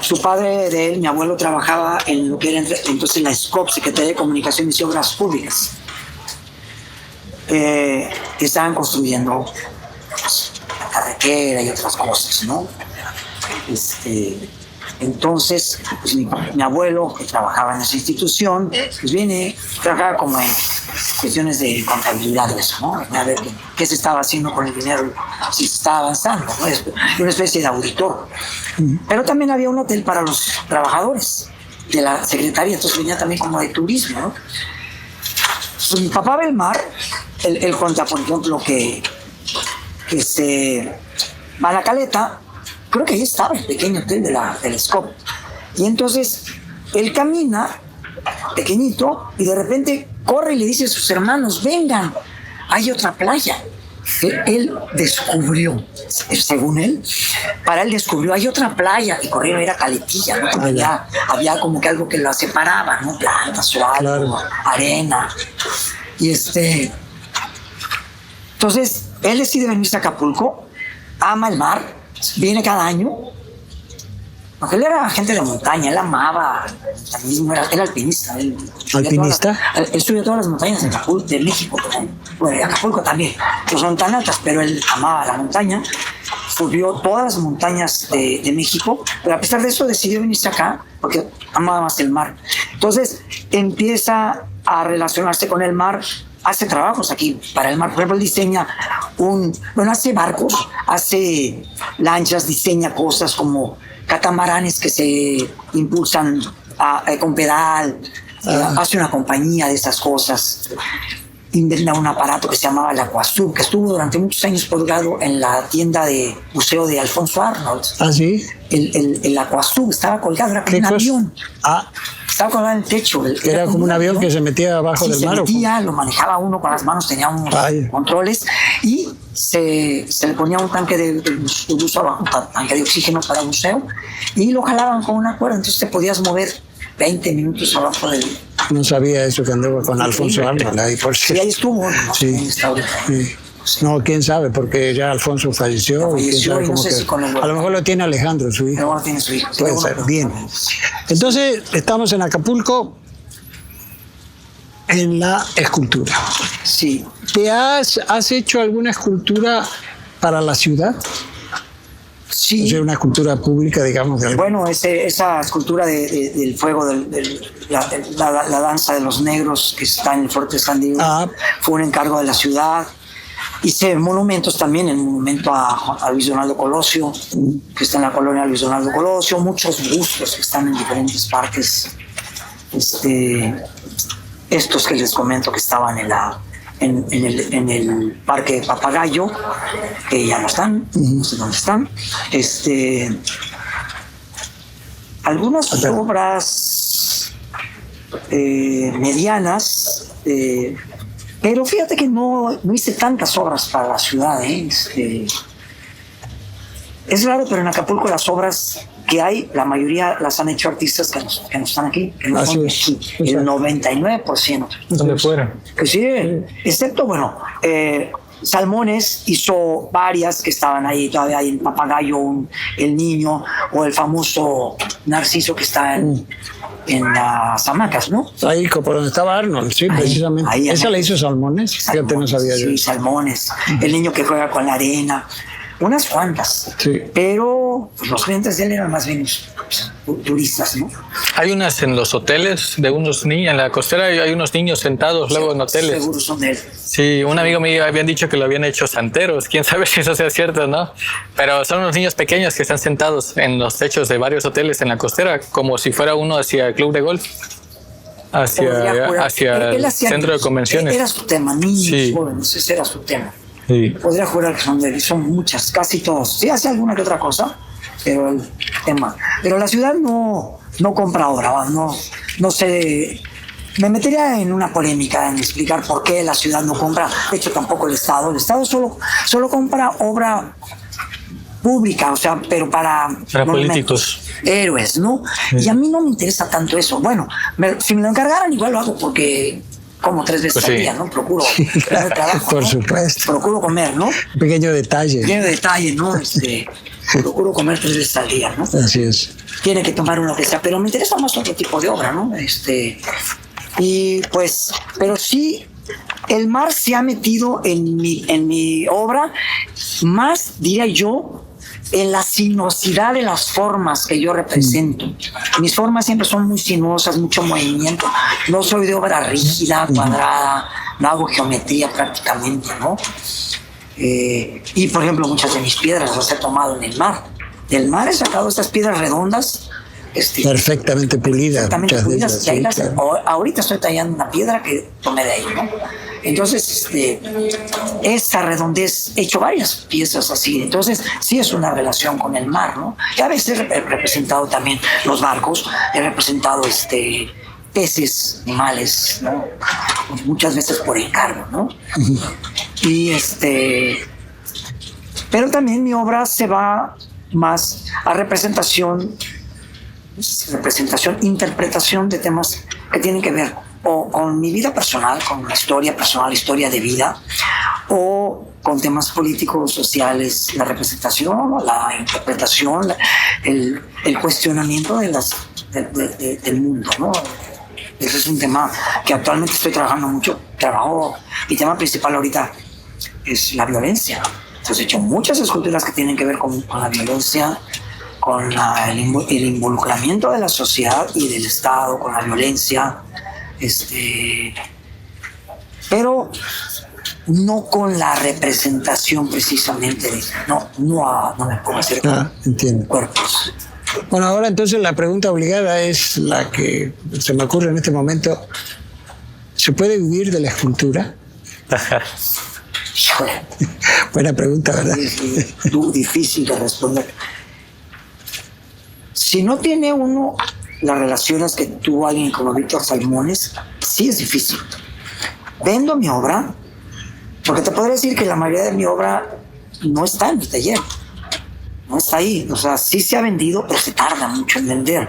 Su padre de él, mi abuelo, trabajaba en lo que era entonces la SCOP, Secretaría de Comunicaciones y Obras Públicas. Estaban construyendo la carretera y otras cosas, ¿no? Entonces, pues, mi abuelo, que trabajaba en esa institución, pues trabajaba como en cuestiones de contabilidad de eso, ¿no? A ver qué se estaba haciendo con el dinero, si se estaba avanzando, ¿no? Es una especie de auditor. Pero también había un hotel para los trabajadores de la secretaría, entonces venía también como de turismo, ¿no? Pues, mi papá ve el mar, él cuenta, por ejemplo, que se va a la Caleta. Creo que ahí estaba el pequeño hotel de la SCOP. Y entonces él camina, pequeñito, y de repente corre y le dice a sus hermanos, vengan, hay otra playa. Él descubrió, según él, descubrió, hay otra playa, y corrieron a ir a Caletilla, ¿no? Porque había como que algo que la separaba, ¿no? Plantas o algo, arena. Y entonces, él decide venirse a Acapulco, ama el mar, viene cada año Porque él era gente de montaña, él amaba, era alpinista. ¿Alpinista? Él subió todas las montañas de Acapulco, de México, bueno, de Acapulco también, no son tan altas, pero él amaba la montaña, subió todas las montañas de México, pero a pesar de eso decidió venirse acá, porque amaba más el mar. Entonces empieza a relacionarse con el mar, hace trabajos aquí para el mar. Por ejemplo, él diseña hace barcos, hace lanchas, diseña cosas como catamaranes que se impulsan con pedal, hace una compañía de esas cosas, inventa un aparato que se llamaba el Aquasub, que estuvo durante muchos años colgado en la tienda de museo de Alfonso Arnold. ¿Ah, sí? El Aquasub estaba colgado, era como un avión. Estaba colgado en el techo. Era como un avión que se metía abajo del mar. Se metía, lo manejaba uno con las manos, tenía unos controles y se le ponía un tanque de uso abajo, un tanque de oxígeno para buceo, y lo jalaban con una cuerda, entonces te podías mover 20 minutos abajo del... No sabía eso, que andaba con Alfonso Arnold ahí, por cierto. Sí, ahí estuvo, ¿no? Sí. Sí. No, quién sabe, porque ya Alfonso falleció. Y quién sabe cómo a lo mejor lo tiene Alejandro, su hijo. A lo mejor tiene su hijo. Puede ser, bien. Entonces, estamos en Acapulco, en la escultura. Sí. ¿Has hecho alguna escultura para la ciudad? Sí. O sea, una escultura pública, digamos. Bueno, esa escultura del fuego, la danza de los negros que está en el Fuerte San Diego, fue un encargo de la ciudad. Hice monumentos también, el monumento a Luis Donaldo Colosio, que está en la colonia Luis Donaldo Colosio, muchos bustos que están en diferentes partes. Estos que les comento que estaban en el Parque Papagayo, que ya no están, no sé dónde están. Algunas obras medianas, pero fíjate que no hice tantas obras para la ciudad. Es raro, pero en Acapulco las obras que hay, la mayoría las han hecho artistas que no están aquí, que no son aquí, el 99%. ¿Dónde fueron? Que sí, excepto, Salmones hizo varias que estaban ahí, todavía hay el Papagayo, el Niño, o el famoso Narciso que está en las hamacas, ¿no? Ahí, por donde estaba Arnold, sí, precisamente. ¿Esa la hizo Salmones? Fíjate, no sabía yo. Sí, Salmones, el niño que juega con la arena, unas cuantas. Sí. Pero los clientes de él eran más bien turistas, ¿no? Hay unas en los hoteles de unos niños, en la costera hay unos niños sentados luego en hoteles. Seguro son de él. Sí, un amigo mío habían dicho que lo habían hecho santeros, quién sabe si eso sea cierto, ¿no? Pero son unos niños pequeños que están sentados en los techos de varios hoteles en la costera, como si fuera uno hacia el club de golf, hacia el centro de convenciones. Era su tema, niños jóvenes, ese era su tema. Sí. Podría jurar que son de él, son muchas, casi todos. Sí hace alguna que otra cosa, pero el tema. Pero la ciudad no compra obra, no sé. Me metería en una polémica en explicar por qué la ciudad no compra. De hecho, tampoco el Estado. El Estado solo compra obra pública, o sea, pero para políticos. Héroes, ¿no? Sí. Y a mí no me interesa tanto eso. Bueno, si me lo encargaran, igual lo hago porque como 3 veces al día, ¿no? Procuro tener trabajo, por supuesto. Procuro comer, ¿no? Pequeño detalle. Pequeño detalle, ¿no? Procuro comer 3 veces al día, ¿no? Así es. Tiene que tomar uno que sea, pero me interesa más otro tipo de obra, ¿no? Y pues, pero sí, el mar se ha metido en mi obra, más, diría yo, en la sinuosidad de las formas que yo represento. Mis formas siempre son muy sinuosas, mucho movimiento. No soy de obra rígida, cuadrada, no hago geometría prácticamente, ¿no? Y, por ejemplo, muchas de mis piedras las he tomado en el mar. Del mar he sacado estas piedras redondas, perfectamente pulidas. Perfectamente pulidas. Ahorita estoy tallando una piedra que tomé de ahí, ¿no? Entonces, esa redondez, he hecho varias piezas así. Entonces, sí es una relación con el mar, ¿no? Y a veces he representado también los barcos, he representado peces, animales, ¿no? Muchas veces por encargo, ¿no? Y pero también mi obra se va más a representación, interpretación de temas que tienen que ver o con mi vida personal, con una historia personal, historia de vida, o con temas políticos, sociales, la representación, la interpretación, el cuestionamiento del mundo, ¿no? Ese es un tema que actualmente estoy trabajando mucho. Mi tema principal ahorita es la violencia. Entonces he hecho muchas esculturas que tienen que ver con la violencia, con el involucramiento de la sociedad y del Estado con la violencia, pero no con la representación precisamente no me puedo hacer cuerpos. Bueno, ahora entonces la pregunta obligada es la que se me ocurre en este momento. ¿Se puede vivir de la escultura? Buena pregunta, ¿verdad? Es difícil de responder. Si no tiene uno las relaciones que tuvo alguien como Víctor Salmones, sí es difícil. Vendo mi obra, porque te podría decir que la mayoría de mi obra no está en mi taller. No está ahí. O sea, sí se ha vendido, pero se tarda mucho en vender.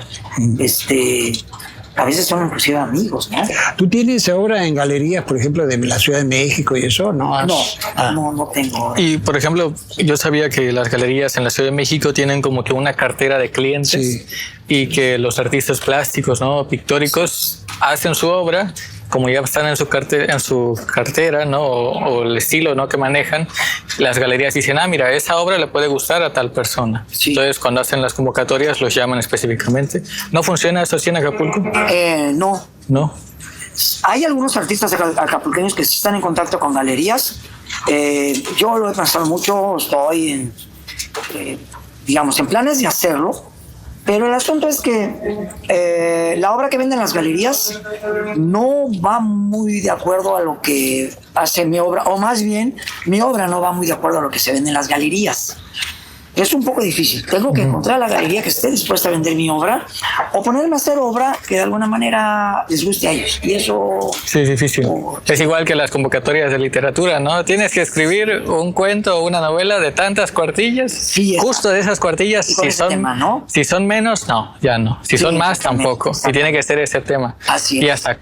A veces son inclusive amigos, ¿no? ¿Tú tienes obra en galerías, por ejemplo, de la Ciudad de México y eso? No tengo. Y, por ejemplo, yo sabía que las galerías en la Ciudad de México tienen como que una cartera de clientes, sí, y que los artistas plásticos, ¿no?, pictóricos, hacen su obra, como ya están en su cartera, ¿no?, o el estilo, ¿no?, que manejan, las galerías dicen, mira, esa obra le puede gustar a tal persona. Sí. Entonces, cuando hacen las convocatorias, los llaman específicamente. ¿No funciona eso así en Acapulco? No. ¿No? Hay algunos artistas acapulqueños que sí están en contacto con galerías. Yo lo he pensado mucho, estoy en planes de hacerlo. Pero el asunto es que la obra que venden las galerías no va muy de acuerdo a lo que hace mi obra, o más bien, mi obra no va muy de acuerdo a lo que se vende en las galerías. Es un poco difícil. Tengo que encontrar la galería que esté dispuesta a vender mi obra o ponerme a hacer obra que de alguna manera les guste a ellos. Y eso... Sí, es difícil. Es igual que las convocatorias de literatura, ¿no? Tienes que escribir un cuento o una novela de tantas cuartillas. Sí, justo de esas cuartillas. Si son menos, no, ya no. Si son más, tampoco. Y tiene que ser ese tema. Así es. Y hasta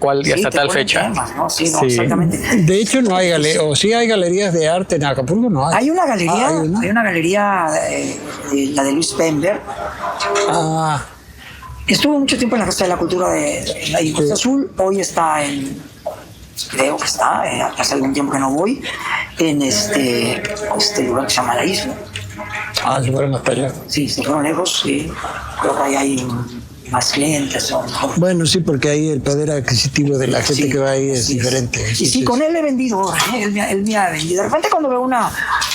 tal fecha. Temas, ¿no? Sí, exactamente. De hecho, no hay galerías, o sí hay galerías de arte en Acapulco, ¿no? Hay una galería, hay una galería... la de Luis Pember. Estuvo mucho tiempo en la Casa de la Cultura de la Costa Azul. Hoy está creo que está, hace algún tiempo que no voy, en este lugar que se llama La Isla. Se fueron hasta allá. Sí, se fueron lejos, sí. Creo que ahí hay más clientes. Bueno, sí, porque ahí el poder adquisitivo de la gente que va ahí es diferente. Y sí, con él he vendido, él me ha vendido. De repente cuando veo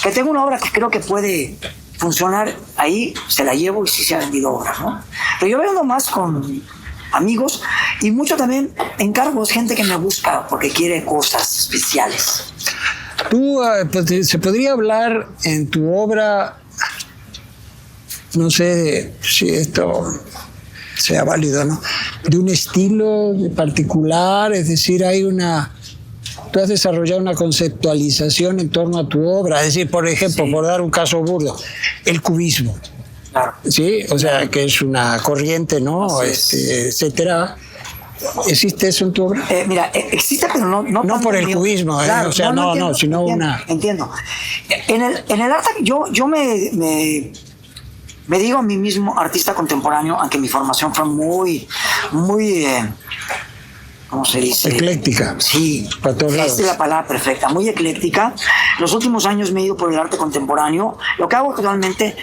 que tengo una obra que creo que puede funcionar, ahí se la llevo y sí se ha vendido obras, ¿no? Pero yo vendo más con amigos y mucho también encargos, gente que me busca porque quiere cosas especiales. Tú, se podría hablar en tu obra, no sé si esto sea válido, ¿no?, de un estilo particular, es decir, tú has desarrollado una conceptualización en torno a tu obra, es decir, por ejemplo, por dar un caso burdo, el cubismo, claro, sí, o sea, que es una corriente, ¿no?, etcétera. ¿Existe eso en tu obra? Mira, existe, pero no por el cubismo, claro, o sea, no, sino entiendo. En el arte, yo me digo a mí mismo artista contemporáneo, aunque mi formación fue muy ¿cómo se dice? Ecléctica. Sí, para todos lados. Esa es la palabra perfecta, muy ecléctica. Los últimos años me he ido por el arte contemporáneo. Lo que hago actualmente,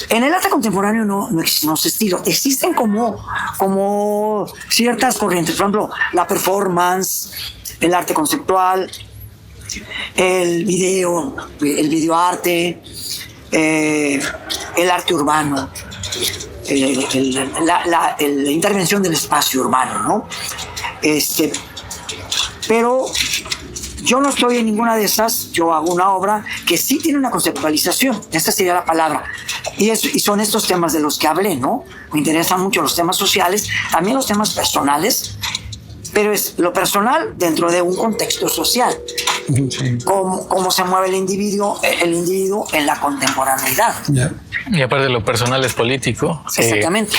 en el arte contemporáneo no existen los estilos, existen como ciertas corrientes, por ejemplo, la performance, el arte conceptual, el videoarte, el arte urbano, la intervención del espacio urbano, ¿no? Pero yo no estoy en ninguna de esas. Yo hago una obra que sí tiene una conceptualización, esta sería la palabra, y son estos temas de los que hablé, ¿no? Me interesan mucho los temas sociales, también los temas personales, pero es lo personal dentro de un contexto social. Sí. Cómo se mueve el individuo en la contemporaneidad. Yeah. Y aparte lo personal es político. Exactamente.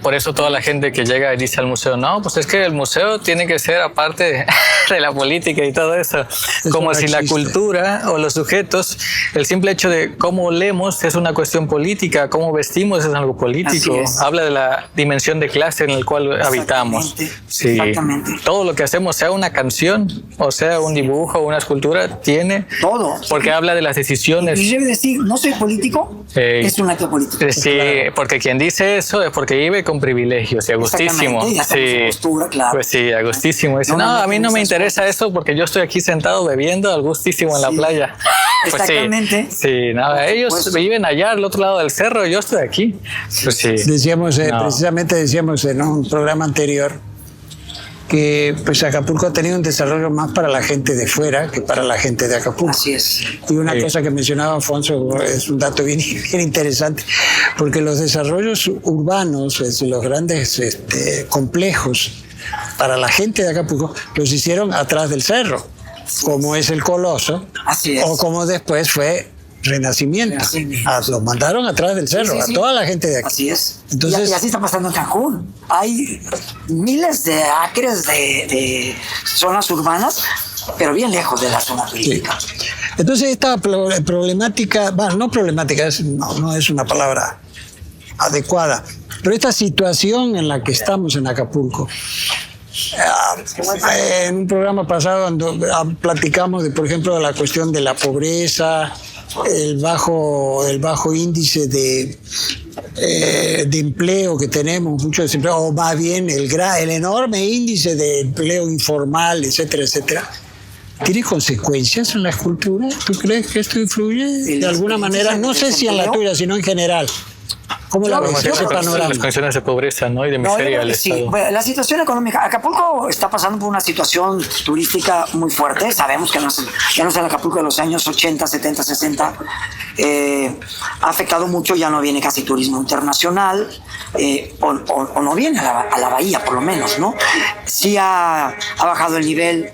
Por eso toda la gente que llega y dice al museo, no, pues es que el museo tiene que ser aparte de la política y todo eso. Como si la cultura o los sujetos, el simple hecho de cómo leemos es una cuestión política, cómo vestimos es algo político. Habla de la dimensión de clase en el cual habitamos. Sí. Exactamente. Todo lo que hacemos, sea una canción o sea un dibujo o una escultura, tiene todo. Porque habla de las decisiones. Y debe decir, no soy político, es un acto político. Sí, claro. Porque quien dice eso es porque vive con privilegios y a gustísimo. Sí, postura, claro. Pues sí, a gustísimo. Dice, no, a mí no me interesa eso porque yo estoy aquí sentado bebiendo al gustísimo en la playa. Pues exactamente. Sí, nada, ellos viven allá al otro lado del cerro, yo estoy aquí. Pues sí. Decíamos, precisamente decíamos en un programa anterior que pues Acapulco ha tenido un desarrollo más para la gente de fuera que para la gente de Acapulco. Así es. Y una cosa que mencionaba Alfonso es un dato bien interesante, porque los desarrollos urbanos, los grandes complejos para la gente de Acapulco, los hicieron atrás del cerro, como es el Coloso, así es, o como después fue Renacimiento. Los mandaron atrás del cerro, a toda la gente de aquí. Así es. Entonces, y así está pasando en Cancún. Hay miles de acres de zonas urbanas, pero bien lejos de la zona turística. Sí. Entonces esta problemática, bueno, no problemática, no es una palabra adecuada, pero esta situación en la que estamos en Acapulco, en un programa pasado platicamos de, por ejemplo, de la cuestión de la pobreza, el bajo índice de empleo que tenemos, mucho desempleo, o más bien el enorme índice de empleo informal, etcétera, etcétera. ¿Tiene consecuencias en la escultura? ¿Tú crees que esto influye de alguna manera? No sé si en la tuya, sino en general. ¿Cómo la ves ese panorama? Las condiciones de pobreza, ¿no? Y de miseria del sí. Estado. Bueno, la situación económica. Acapulco está pasando por una situación turística muy fuerte. Sabemos que ya no es el Acapulco de los años 80, 70, 60. Ha afectado mucho, ya no viene casi turismo internacional, o no viene a la bahía, por lo menos, ¿no? Sí ha bajado el nivel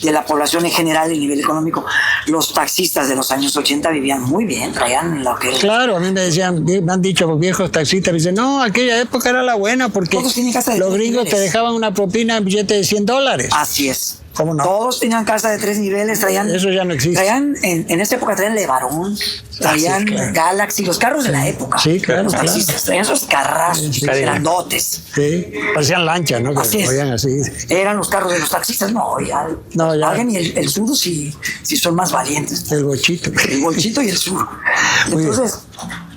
de la población en general, el nivel económico. Los taxistas de los años 80 vivían muy bien, traían lo que... Claro, a mí me han dicho los viejos taxistas, me dicen, no, aquella época era la buena porque los gringos te dejaban una propina en billete de $100. Así es. ¿Cómo no? Todos tenían casa de 3 niveles, traían... Eso ya no existe. Traían, en esa época traían Levarón, traían Galaxy, los carros de la época. Sí, claro. Los taxistas traían esos carrazos grandotes. Sí, parecían lanchas, ¿no? Así es. Así. Eran los carros de los taxistas, ya. Alguien y el sur si son más valientes. El bochito. El bochito y el sur. Entonces,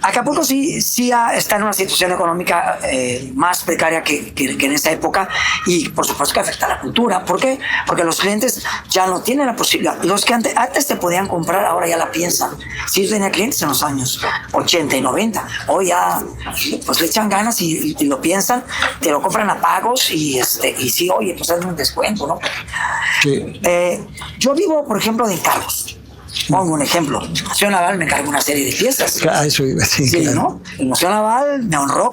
Acapulco sí está en una situación económica más precaria que en esa época, y por supuesto que afecta a la cultura. ¿Por qué? Porque los clientes ya no tienen la posibilidad. Los que antes te podían comprar, ahora ya la piensan. Si yo tenía clientes en los años 80 y 90, hoy ya pues le echan ganas y lo piensan, te lo compran a pagos y sí, oye, pues hazme un descuento, ¿no? Sí. Yo vivo, por ejemplo, de encargos. Pongo un ejemplo. El Museo Naval me encargó una serie de piezas. Eso iba a decir. Sí, claro. ¿No? El Museo Naval me honró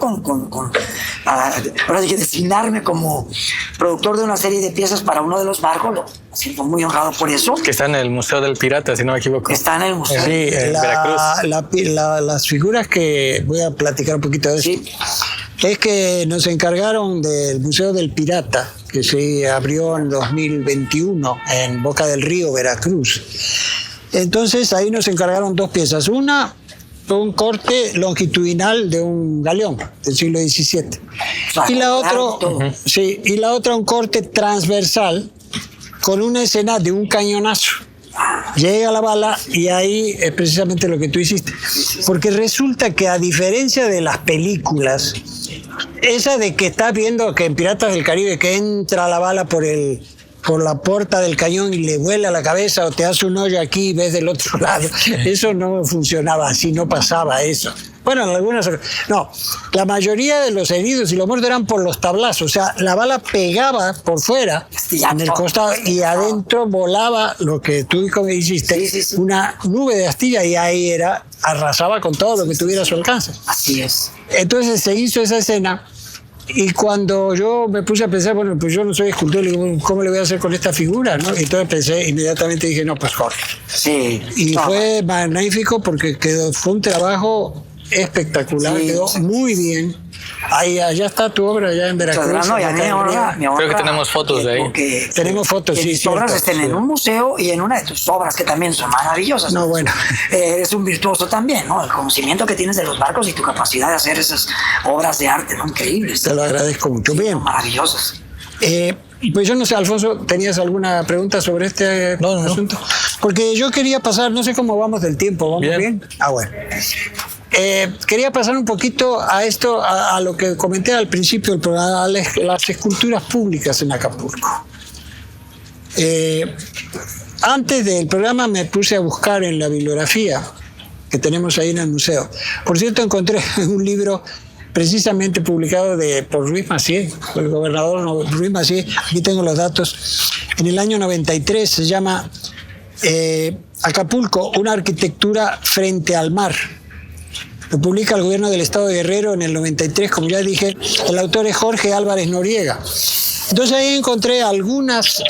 ahora hay que designarme como productor de una serie de piezas para uno de los barcos. Me siento muy honrado por eso. Que está en el Museo del Pirata, si no me equivoco. Está en el museo. Sí, en Veracruz. Las figuras que voy a platicar un poquito de eso. Sí. Es que nos encargaron del Museo del Pirata, que se abrió en 2021 en Boca del Río, Veracruz. Entonces ahí nos encargaron 2 piezas. Una, un corte longitudinal de un galeón del siglo XVII. Y la otra, un corte transversal con una escena de un cañonazo. Llega la bala y ahí es precisamente lo que tú hiciste. Porque resulta que, a diferencia de las películas, esa de que estás viendo que en Piratas del Caribe que entra la bala por la puerta del cañón y le vuela la cabeza, o te hace un hoyo aquí y ves del otro lado, eso no funcionaba así, no pasaba eso. Bueno, en algunas... No, la mayoría de los heridos y los muertos eran por los tablazos. O sea, la bala pegaba por fuera, en el costado, y adentro volaba lo que tú hiciste, una nube de astilla, y ahí arrasaba con todo lo que tuviera a su alcance. Así es. Entonces se hizo esa escena Y cuando yo me puse a pensar, bueno, pues yo no soy escultor, digo, ¿cómo le voy a hacer con esta figura? ¿No? Y entonces pensé, inmediatamente dije, no, pues Jorge. Sí. Y fue magnífico porque fue un trabajo espectacular, quedó muy bien. Ahí, allá está tu obra, allá en Veracruz. No, ya creo que tenemos fotos de ahí. Tenemos fotos, sí. Tus obras estén en un museo y en una de tus obras que también son maravillosas. No, bueno. Eres un virtuoso también, ¿no? El conocimiento que tienes de los barcos y tu capacidad de hacer esas obras de arte, ¿no? Increíbles. Te lo agradezco mucho. Bien. Maravillosas. Pues yo no sé, Alfonso, ¿tenías alguna pregunta sobre este asunto? Porque yo quería pasar, no sé cómo vamos del tiempo, ¿vamos bien? Ah, bueno. Quería pasar un poquito a esto, a lo que comenté al principio del programa, a las esculturas públicas en Acapulco. Antes del programa me puse a buscar en la bibliografía que tenemos ahí en el museo. Por cierto, encontré un libro precisamente publicado por Ruiz Massieu, el gobernador Ruiz Massieu. Aquí tengo los datos. En el año 93 se llama Acapulco, una arquitectura frente al mar. Lo publica el gobierno del estado de Guerrero en el 93, como ya dije. El autor es Jorge Álvarez Noriega. Entonces ahí encontré algunas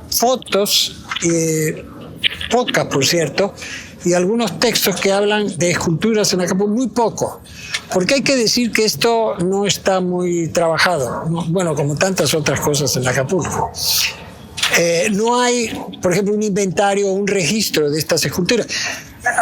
fotos, pocas por cierto, y algunos textos que hablan de esculturas en Acapulco, muy poco. Porque hay que decir que esto no está muy trabajado, ¿no? Bueno, como tantas otras cosas en Acapulco. No hay, por ejemplo, un inventario o un registro de estas esculturas.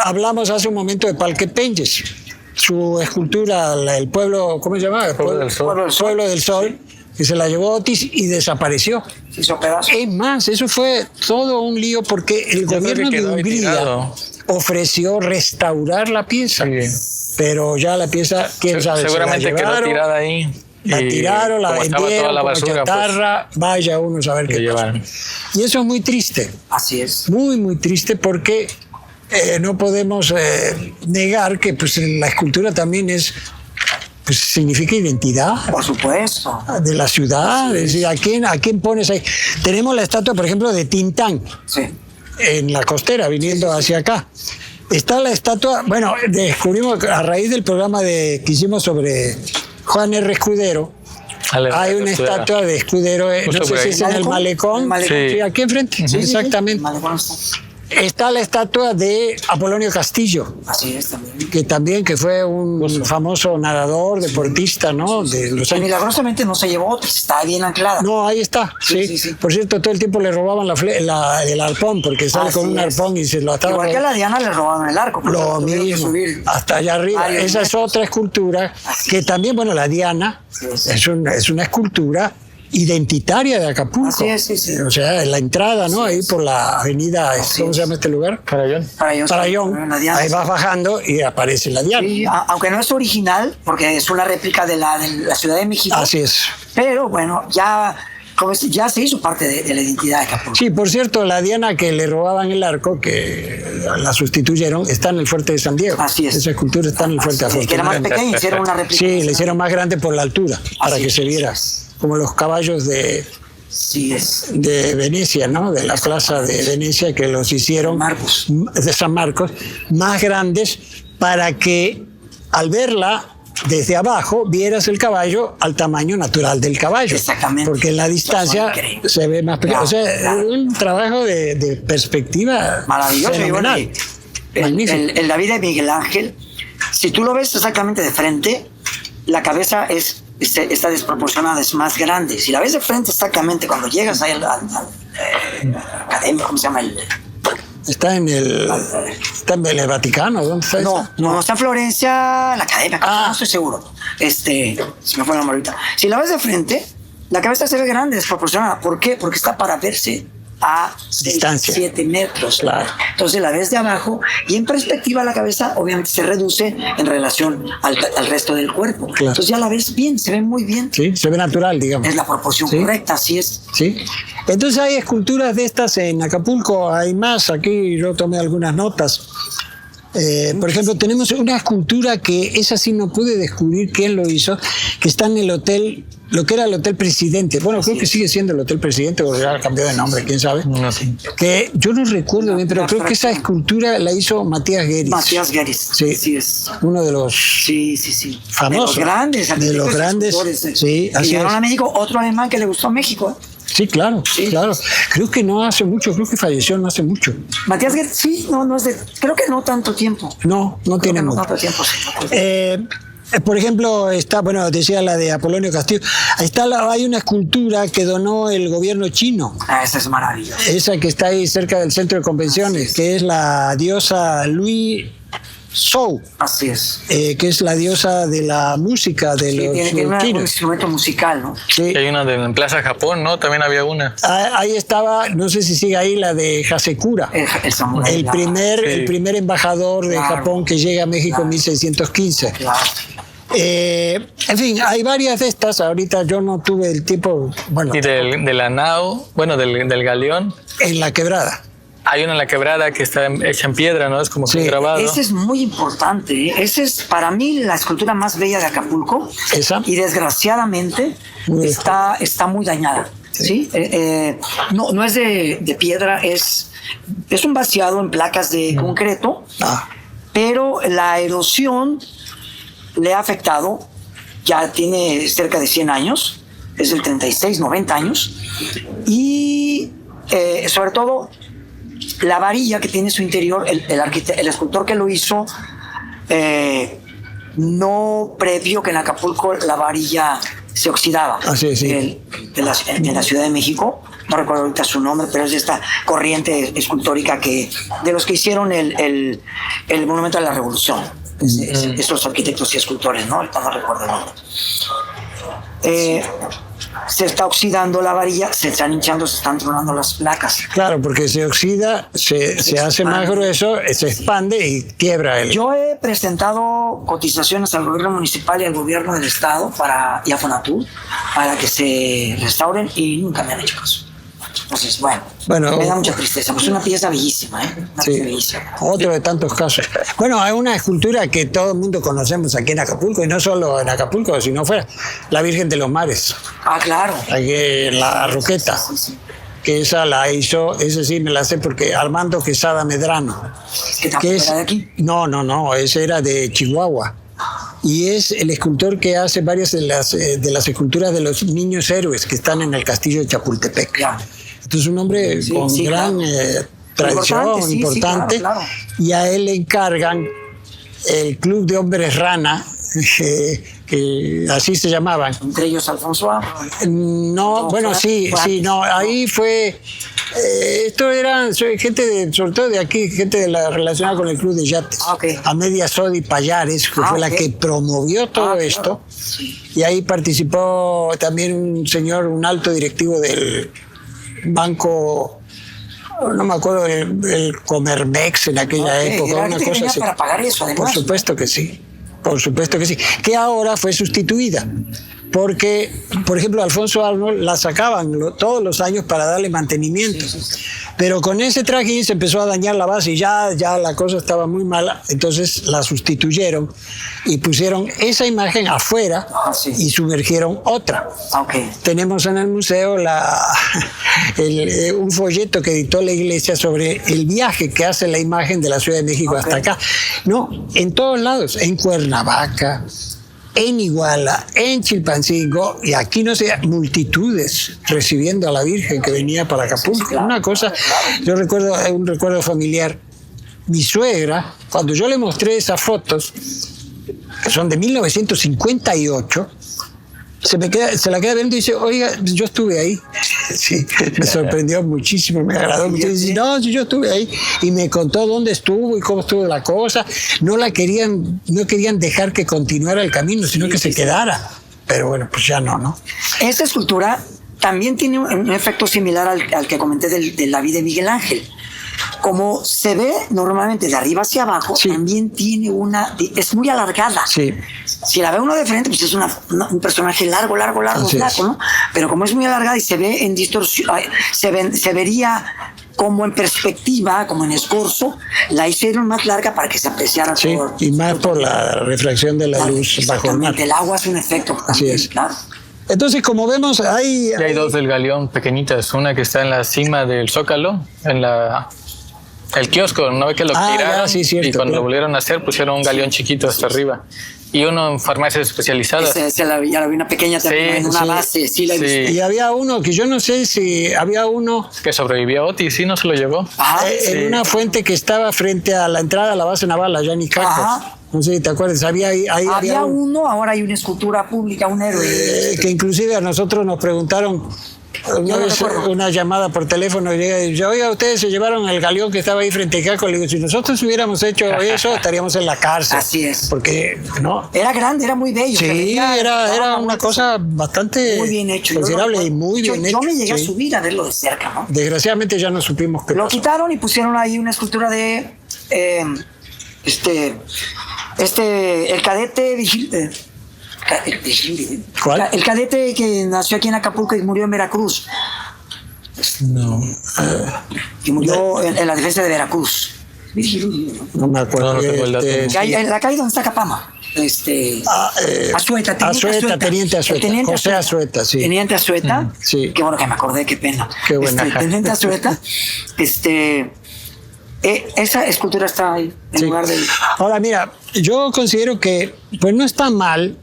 Hablamos hace un momento de Palque Peñes, su escultura, el pueblo, ¿cómo se llama? Pueblo del Sol, que se la llevó Otis y desapareció. Hizo pedazos. Es más, eso fue todo un lío porque el gobierno de Hungría ofreció restaurar la pieza, pero ya la pieza, quién sabe, seguramente se la llevaron, quedó tirada ahí. La tiraron, la vendieron como chatarra, pues, vaya uno a saber qué pasó. Y eso es muy triste. Así es. Muy, muy triste porque no podemos negar que pues, la escultura también pues, significa identidad. Por supuesto. De la ciudad. Es decir, ¿a quién pones ahí? Tenemos la estatua, por ejemplo, de Tintán. Sí. En la costera, viniendo hacia acá. Está la estatua, bueno, descubrimos a raíz del programa que hicimos sobre Juan R. Escudero. Hay una estatua de Escudero, no sé si es en el malecón. Sí, aquí enfrente, sí, exactamente. Está la estatua de Apolonio Castillo. Así es, también. Que fue un famoso nadador, deportista, ¿no? De los años. Milagrosamente no se llevó, está bien anclada. No, ahí está, sí. Por cierto, todo el tiempo le robaban el arpón, porque sale con un arpón y se lo ataban. Igual que a la Diana le robaban el arco. Lo mismo, hasta allá arriba. Esa es otra escultura que también, bueno, la Diana es una escultura identitaria de Acapulco. Así es, sí. O sea, la entrada, ¿no? Ahí por la avenida, ¿cómo se llama este lugar? Farallón. Ahí vas bajando y aparece la Diana. Sí, aunque no es original, porque es una réplica de la Ciudad de México. Así es. Pero bueno, ya se hizo parte de la identidad de Acapulco. Sí, por cierto, la Diana que le robaban el arco, que la sustituyeron, está en el Fuerte de San Diego. Así es. Esa escultura está en el Fuerte de San Diego. Que era más pequeña, hicieron una réplica. Sí, le hicieron más grande por la altura, para que se viera. Como los caballos de Venecia, ¿no? De la plaza de Venecia, que los hicieron de San Marcos, más grandes para que al verla desde abajo vieras el caballo al tamaño natural del caballo. Exactamente. Porque en la distancia se ve más pequeño. O sea, un trabajo de perspectiva maravilloso. Fenomenal. Magnífico. El David de Miguel Ángel, si tú lo ves exactamente de frente, la cabeza está desproporcionada, es más grande. Si la ves de frente exactamente, cuando llegas ahí al academia, ¿cómo se llama? Está en el Vaticano, ¿dónde está? No, está en Florencia, la academia, no estoy seguro. Se me fue la nombre ahorita. Si la ves de frente, la cabeza se ve grande, desproporcionada. ¿Por qué? Porque está para verse a 7 metros. Claro. Entonces la ves de abajo y en perspectiva la cabeza obviamente se reduce en relación al resto del cuerpo. Claro. Entonces ya la ves bien, se ve muy bien. Sí, se ve natural, digamos. Es la proporción correcta, así es. Sí. Entonces hay esculturas de estas en Acapulco, hay más. Aquí yo tomé algunas notas. Por ejemplo, tenemos una escultura que esa sí no pude descubrir quién lo hizo, que está en el Hotel lo que era el Hotel Presidente. Bueno, creo que sigue siendo el Hotel Presidente, o ya cambió de nombre, quién sabe. No, sí. Que yo no recuerdo bien, pero creo que esa escultura la hizo Matías Gueris. Matías Gueris, sí, sí es. Uno de los famosos. De los grandes. De los grandes, sí, así llegaron es. a México, otro alemán que le gustó a México. Sí, claro, claro. Creo que no hace mucho, creo que falleció no hace mucho. Matías Gueris, sí, no es de, creo que no tanto tiempo. No tiene mucho. Tanto tiempo, sí. Por ejemplo, está, bueno, decía la de Apolonio Castillo, hay una escultura que donó el gobierno chino. Esa es maravillosa. Esa que está ahí cerca del centro de convenciones, que es la diosa Louis Zhou. Así es. Que es la diosa de la música de los tiene un chinos. instrumento musical, ¿no? Sí. Hay una en Plaza Japón, ¿no? También había una. Ahí estaba, no sé si sigue ahí, la de Hasekura. El samurái. El primer embajador de Japón que llega a México en 1615. Claro. En fin, hay varias de estas. Ahorita yo no tuve el tiempo. Bueno, Y de la nao, bueno, del galeón. en la quebrada. Hay una en la quebrada que está hecha en piedra, ¿no? Es como que grabado. Ese es muy importante, ¿eh? Ese es para mí la escultura más bella de Acapulco. Esa. Y desgraciadamente está muy dañada. ¿Sí? No es de piedra, es un vaciado en placas de concreto, pero la erosión le ha afectado. Ya tiene cerca de 100 años, es del 36, 90 años. Y sobre todo la varilla que tiene en su interior, el escultor que lo hizo no previó que en Acapulco la varilla se oxidaba. Sí. En la Ciudad de México, no recuerdo ahorita su nombre, pero es de esta corriente escultórica de los que hicieron el Monumento a la Revolución. Estos arquitectos y escultores, ¿no? No recuerdo el nombre. Se está oxidando la varilla, se están hinchando, se están tronando las placas. Claro, porque se oxida, se hace más grueso, se expande y quiebra el. Yo he presentado cotizaciones al gobierno municipal y al gobierno del estado y a Fonatur para que se restauren y nunca me han hecho caso. Entonces, bueno, me da mucha tristeza, pues es una pieza bellísima, ¿eh? Pieza bellísima. Otro de tantos casos. Bueno, hay una escultura que todo el mundo conocemos aquí en Acapulco, y no solo en Acapulco, sino fuera, la Virgen de los Mares. Claro. Aquí en la Roqueta. Sí. Que esa la hizo, esa sí me la sé porque Armando Quesada Medrano. ¿Que era de aquí? No, ese era de Chihuahua. Y es el escultor que hace varias de las esculturas de los niños héroes que están en el castillo de Chapultepec. Ya. Entonces, un hombre con gran tradición, importante. Claro. Y a él le encargan el Club de Hombres Rana, que así se llamaban. ¿Entre ellos Alfonso A? No, bueno, sí, ahí fue. Esto eran gente sobre todo de aquí, gente relacionada con el Club de Yates. Amelia Sodi Payares, que fue la que promovió todo esto. Sí. Y ahí participó también un alto directivo del banco, no me acuerdo, el Comermex en aquella época, una cosa así. Para pagar eso, además. Por supuesto que sí. Que ahora fue sustituida. Porque, por ejemplo, Alfonso Arnold la sacaban todos los años para darle mantenimiento. Pero con ese trajín se empezó a dañar la base y ya la cosa estaba muy mala. Entonces la sustituyeron y pusieron esa imagen afuera y sumergieron otra. Tenemos en el museo un folleto que editó la iglesia sobre el viaje que hace la imagen de la Ciudad de México hasta acá. No, en todos lados, en Cuernavaca, en Iguala, en Chilpancingo, y aquí no sé, multitudes recibiendo a la Virgen que venía para Acapulco. Una cosa, yo recuerdo un recuerdo familiar. Mi suegra, cuando yo le mostré esas fotos, que son de 1958, se la queda viendo y dice, oiga, yo estuve ahí. Sí, me sorprendió muchísimo, me agradó mucho. Dice, no, yo estuve ahí. Y me contó dónde estuvo y cómo estuvo la cosa. No querían dejar que continuara el camino, sino que se quedara. Pero bueno, pues ya no. Esta escultura también tiene un efecto similar al que comenté de la vida de Miguel Ángel. Como se ve normalmente de arriba hacia abajo, también tiene es muy alargada. Sí. Si la ve uno de frente, pues es un personaje largo, flaco, ¿no? Pero como es muy alargada y se ve en distorsión, se vería como en perspectiva, como en escorzo, la hicieron más larga para que se apreciara todo. Y más por la refracción de la luz bajo el mar. El agua hace un efecto. Así es. Claro. Entonces, como vemos, hay 2 del galeón pequeñitas. Una que está en la cima del Zócalo, en el kiosco, ¿no ve que lo tiraron? Sí, cierto, y cuando lo volvieron a hacer, pusieron un galeón chiquito hasta arriba. Y uno en farmacias especializadas. Ya la vi una pequeña también, en una base, sí la he visto. Y había uno que yo no sé si había uno... Que sobrevivió a Otis, sí, no se lo llevó. En una fuente que estaba frente a la entrada a la base naval, allá en Icacos. No sé si te acuerdas, había uno, ahora hay una escultura pública, un héroe. Que inclusive a nosotros nos preguntaron... Una vez una llamada por teléfono y llega y dice, oiga, ustedes se llevaron el galeón que estaba ahí frente a Icaco. Le digo, si nosotros hubiéramos hecho eso, estaríamos en la cárcel. Así es. Porque, ¿no? Era grande, era muy bello. Sí, era una cosa bastante muy bien hecho, considerable y muy bien hecho. Yo me llegué a subir a verlo de cerca, ¿no? Desgraciadamente ya no supimos qué lo pasó. quitaron y pusieron ahí una escultura de el cadete vigilante. ¿Cuál? El cadete que nació aquí en Acapulco y murió en Veracruz. No. Que murió en la defensa de Veracruz. No me acuerdo. No tengo el dato. En la calle donde está Capama. Azueta, Teniente Azueta. José Azueta, sí. Teniente Azueta. Sí. Qué bueno que me acordé, qué pena. Qué buena. Teniente Azueta. Esa escultura está ahí, en lugar de... Ahora, mira, yo considero que pues no está mal.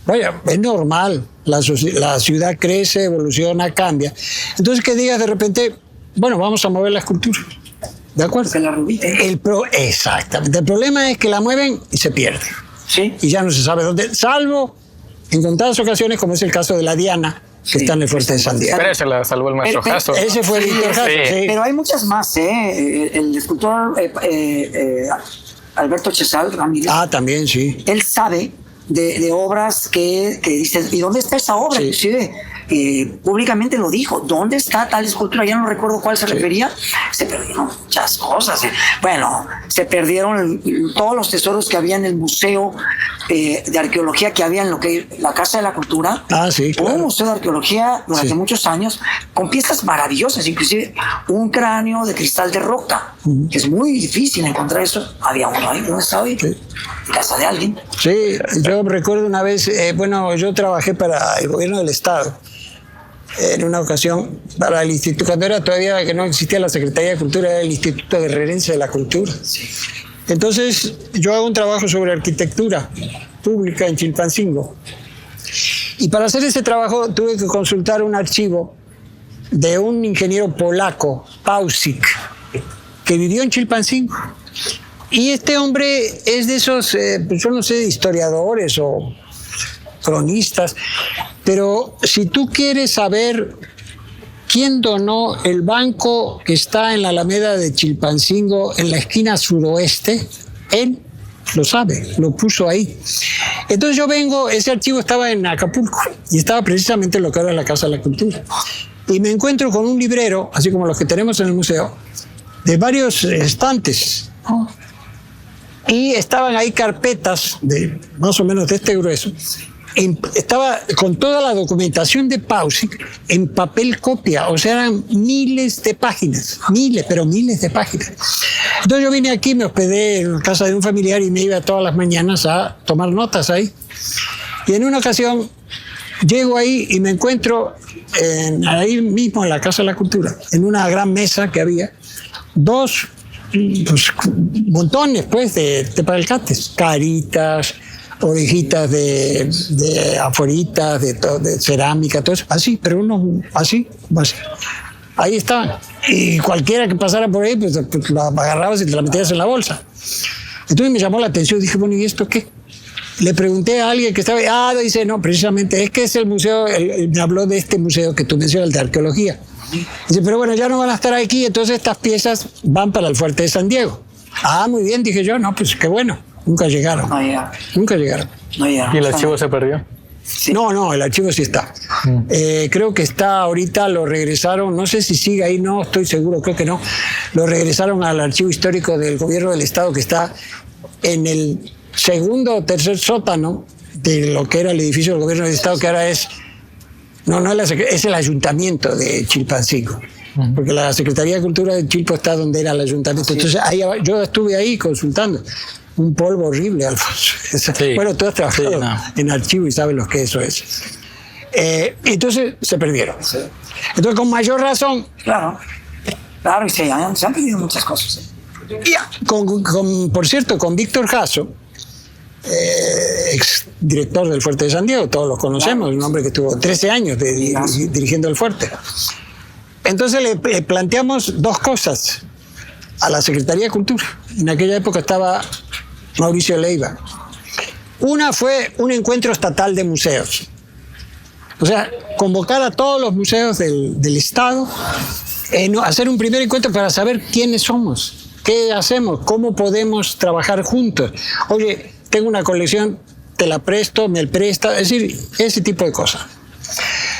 Vaya, es normal. La ciudad crece, evoluciona, cambia. Entonces, que digas de repente, bueno, vamos a mover la escultura. ¿De acuerdo? Que la reubite. Exactamente. El problema es que la mueven y se pierde. Sí. Y ya no se sabe dónde, salvo en contadas ocasiones, como es el caso de la Diana, que está en el fuerte de San Diego. Pero ese la salvó el maestro Jasso. Ese fue el Víctor Jasso, sí. Pero hay muchas más, ¿eh? El escultor Alberto Chesal Ramírez. También, sí. Él sabe de obras que dices, ¿y dónde está esa obra? Sí. Inclusive públicamente lo dijo, ¿dónde está tal escultura? Ya no recuerdo cuál se refería. Se perdieron muchas cosas. Bueno, se perdieron todos los tesoros que había en el museo de arqueología que había en la Casa de la Cultura. Sí, claro. Hubo un museo de arqueología durante muchos años con piezas maravillosas, inclusive un cráneo de cristal de roca, que es muy difícil encontrar eso. Había uno ahí, ¿dónde está hoy? Sí. En casa de alguien. Sí, yo recuerdo una vez, yo trabajé para el gobierno del Estado. En una ocasión, para el instituto, cuando era todavía que no existía la Secretaría de Cultura, era el Instituto Guerrerense de la Cultura. Sí. Entonces, yo hago un trabajo sobre arquitectura pública en Chilpancingo. Y para hacer ese trabajo tuve que consultar un archivo de un ingeniero polaco, Pausik, que vivió en Chilpancingo. Y este hombre es de esos, yo no sé, historiadores o cronistas, pero si tú quieres saber quién donó el banco que está en la Alameda de Chilpancingo, en la esquina suroeste, él lo sabe, lo puso ahí. Entonces yo vengo, ese archivo estaba en Acapulco y estaba precisamente en lo que era la Casa de la Cultura. Y me encuentro con un librero, así como los que tenemos en el museo, de varios estantes, ¿no? Y estaban ahí carpetas de más o menos de este grueso. Estaba con toda la documentación de Pausik en papel copia, o sea, eran miles de páginas, pero miles de páginas. Entonces yo vine aquí, me hospedé en la casa de un familiar y me iba todas las mañanas a tomar notas ahí. Y en una ocasión llego ahí y me encuentro ahí mismo en la Casa de la Cultura, en una gran mesa que había, montones pues de palcates, caritas, orejitas de aforitas, de cerámica, todo eso, así, pero uno así. Ahí estaban. Y cualquiera que pasara por ahí, pues la agarrabas y te la metías en la bolsa. Entonces me llamó la atención, dije, bueno, ¿y esto qué? Le pregunté a alguien que estaba ahí, dice, no, precisamente, es que es el museo, él me habló de este museo que tú mencionas, el de arqueología. Dice, pero bueno, ya no van a estar aquí, entonces estas piezas van para el fuerte de San Diego. Muy bien, dije yo, no, pues qué bueno. Nunca llegaron. Nunca llegaron. ¿Y el archivo se perdió? Sí. No, el archivo sí está. Creo que está ahorita, lo regresaron, no sé si sigue ahí, no estoy seguro, creo que no. Lo regresaron al archivo histórico del gobierno del Estado, que está en el segundo o tercer sótano de lo que era el edificio del gobierno del Estado, que ahora es el ayuntamiento de Chilpancingo. Porque la Secretaría de Cultura de Chilpo está donde era el ayuntamiento. Entonces yo estuve ahí consultando. Un polvo horrible, Alfonso. Sí. Bueno, tú has trabajado en archivo y sabes lo que eso es. Entonces se perdieron. Sí. Entonces, con mayor razón. Claro, y se han perdido muchas cosas. Y por cierto, con Víctor Jasso, ex director del Fuerte de San Diego, todos los conocemos, un hombre que estuvo 13 años dirigiendo el Fuerte. Entonces le planteamos dos cosas a la Secretaría de Cultura. En aquella época estaba Mauricio Leiva. Una fue un encuentro estatal de museos. O sea, convocar a todos los museos del Estado, hacer un primer encuentro para saber quiénes somos, qué hacemos, cómo podemos trabajar juntos. Oye, tengo una colección, te la presto, me presta, es decir, ese tipo de cosas.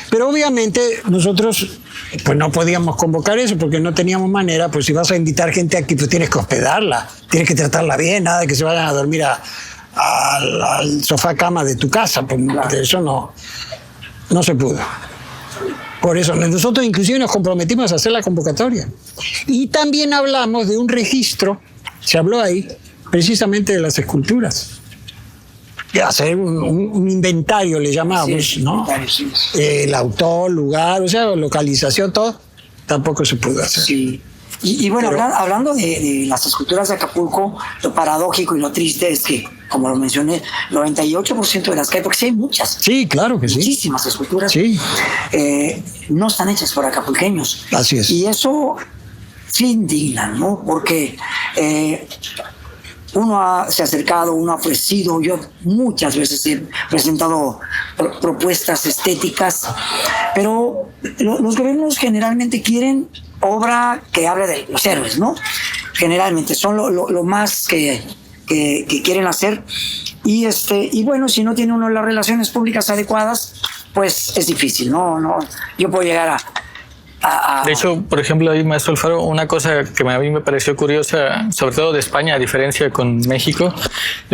Pero obviamente nosotros pues no podíamos convocar eso porque no teníamos manera. Pues si vas a invitar gente aquí, pues tienes que hospedarla, tienes que tratarla bien, nada de que se vayan a dormir al sofá cama de tu casa, pues eso no se pudo. Por eso nosotros inclusive nos comprometimos a hacer la convocatoria. Y también hablamos de un registro, se habló ahí, precisamente de las esculturas. Hacer un inventario, le llamamos, ¿no? Sí. El autor, lugar, o sea, localización, todo, tampoco se pudo hacer. Sí. Y bueno, hablando de las esculturas de Acapulco, lo paradójico y lo triste es que, como lo mencioné, 98% de las que hay, porque sí hay muchas. Sí, claro que sí. Muchísimas esculturas. Sí. No están hechas por acapulqueños. Así es. Y eso sí indigna, ¿no? Porque uno se ha acercado, uno ha ofrecido, yo muchas veces he presentado propuestas estéticas, pero los gobiernos generalmente quieren obra que hable de los héroes, ¿no? Generalmente son lo más que quieren hacer. Y bueno, si no tiene uno las relaciones públicas adecuadas, pues es difícil, ¿no? Yo puedo llegar a De hecho, por ejemplo, ahí, maestro Alfaro, una cosa que a mí me pareció curiosa, sobre todo de España, a diferencia con México,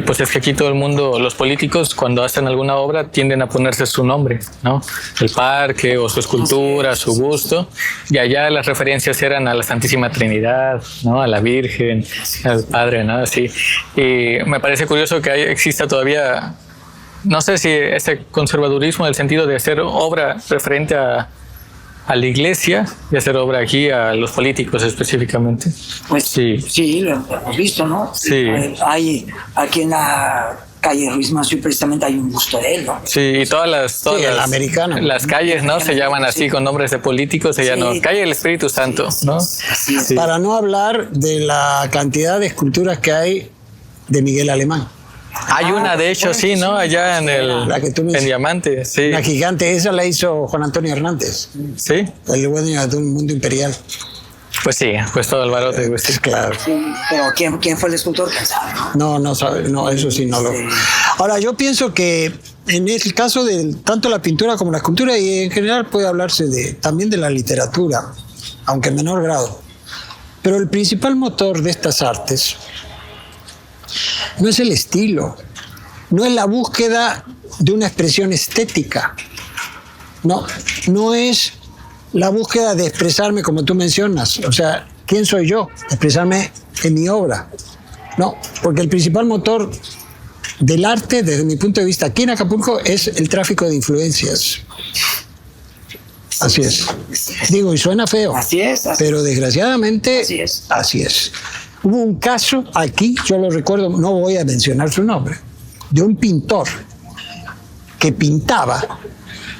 pues es que aquí todo el mundo, los políticos, cuando hacen alguna obra, tienden a ponerse su nombre, ¿no? El parque o su escultura, su busto, y allá las referencias eran a la Santísima Trinidad, ¿no? A la Virgen, al Padre, ¿no? Así. Y me parece curioso que exista todavía, no sé si ese conservadurismo en el sentido de hacer obra referente a la iglesia y hacer obra aquí a los políticos específicamente. Pues sí, lo hemos visto, ¿no? Sí. Hay aquí en la calle Ruiz Massieu precisamente hay un busto de él, ¿no? Sí, y todas las calles, ¿no? Se llaman así con nombres de políticos, se llaman Calle del Espíritu Santo, ¿no? Así es. Sí. Para no hablar de la cantidad de esculturas que hay de Miguel Alemán. Hay una, de hecho, sí, ¿no? Allá en Diamante, sí. Una gigante, esa la hizo Juan Antonio Hernández. Sí. El dueño de un mundo imperial. Pues sí, pues todo el barote. Pues sí. Claro. Sí, pero ¿quién fue el escultor? ¿Quién sabe? No sabe, no, eso sí no lo. Ahora, yo pienso que en el caso de tanto la pintura como la escultura, y en general puede hablarse también de la literatura, aunque en menor grado. Pero el principal motor de estas artes no es el estilo, no es la búsqueda de una expresión estética, no es la búsqueda de expresarme como tú mencionas, o sea, ¿quién soy yo? Expresarme en mi obra. No, porque el principal motor del arte, desde mi punto de vista, aquí en Acapulco, es el tráfico de influencias. Así es. Digo, y suena feo. Así es. Pero desgraciadamente, así es. Hubo un caso aquí, yo lo recuerdo, no voy a mencionar su nombre, de un pintor que pintaba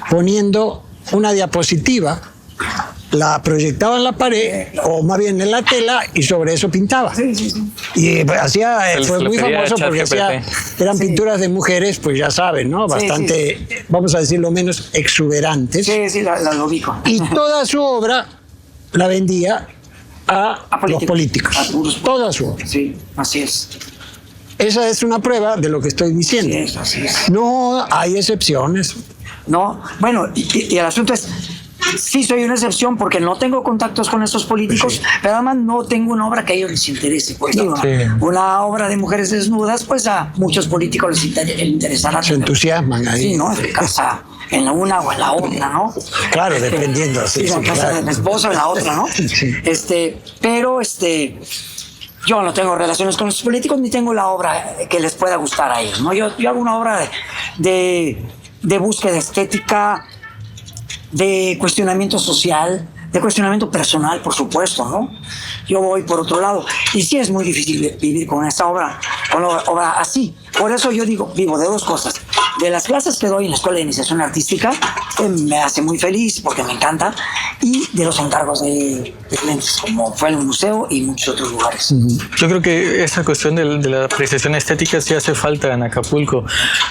poniendo una diapositiva, la proyectaba en la pared, o más bien en la tela, y sobre eso pintaba. Sí. Y fue muy famoso porque eran pinturas de mujeres, pues ya saben, ¿no? Bastante, vamos a decirlo menos, exuberantes. Sí, la ubico. Y toda su obra la vendía a los políticos. Toda su obra. Sí, así es. Esa es una prueba de lo que estoy diciendo. Así es. No hay excepciones. No, bueno, y el asunto es, sí soy una excepción porque no tengo contactos con estos políticos, pero además no tengo una obra que a ellos les interese. Pues, una obra de mujeres desnudas, pues a muchos políticos les interesará. Se entusiasman ahí. Sí, ¿no? En casa, en la una o en la otra, ¿no? Claro, dependiendo. Sí, en casa del esposo o en la otra, ¿no? Sí. Pero yo no tengo relaciones con los políticos ni tengo la obra que les pueda gustar a ellos, ¿no? Yo hago una obra de búsqueda estética de cuestionamiento social, de cuestionamiento personal, por supuesto, ¿no? Yo voy por otro lado. Y sí es muy difícil vivir con esta obra, con la obra así. Por eso yo digo, vivo de dos cosas. De las clases que doy en la Escuela de Iniciación Artística, que me hace muy feliz porque me encanta, y de los encargos de clientes, como fue el museo y muchos otros lugares. Yo creo que esa cuestión de la apreciación estética sí hace falta en Acapulco.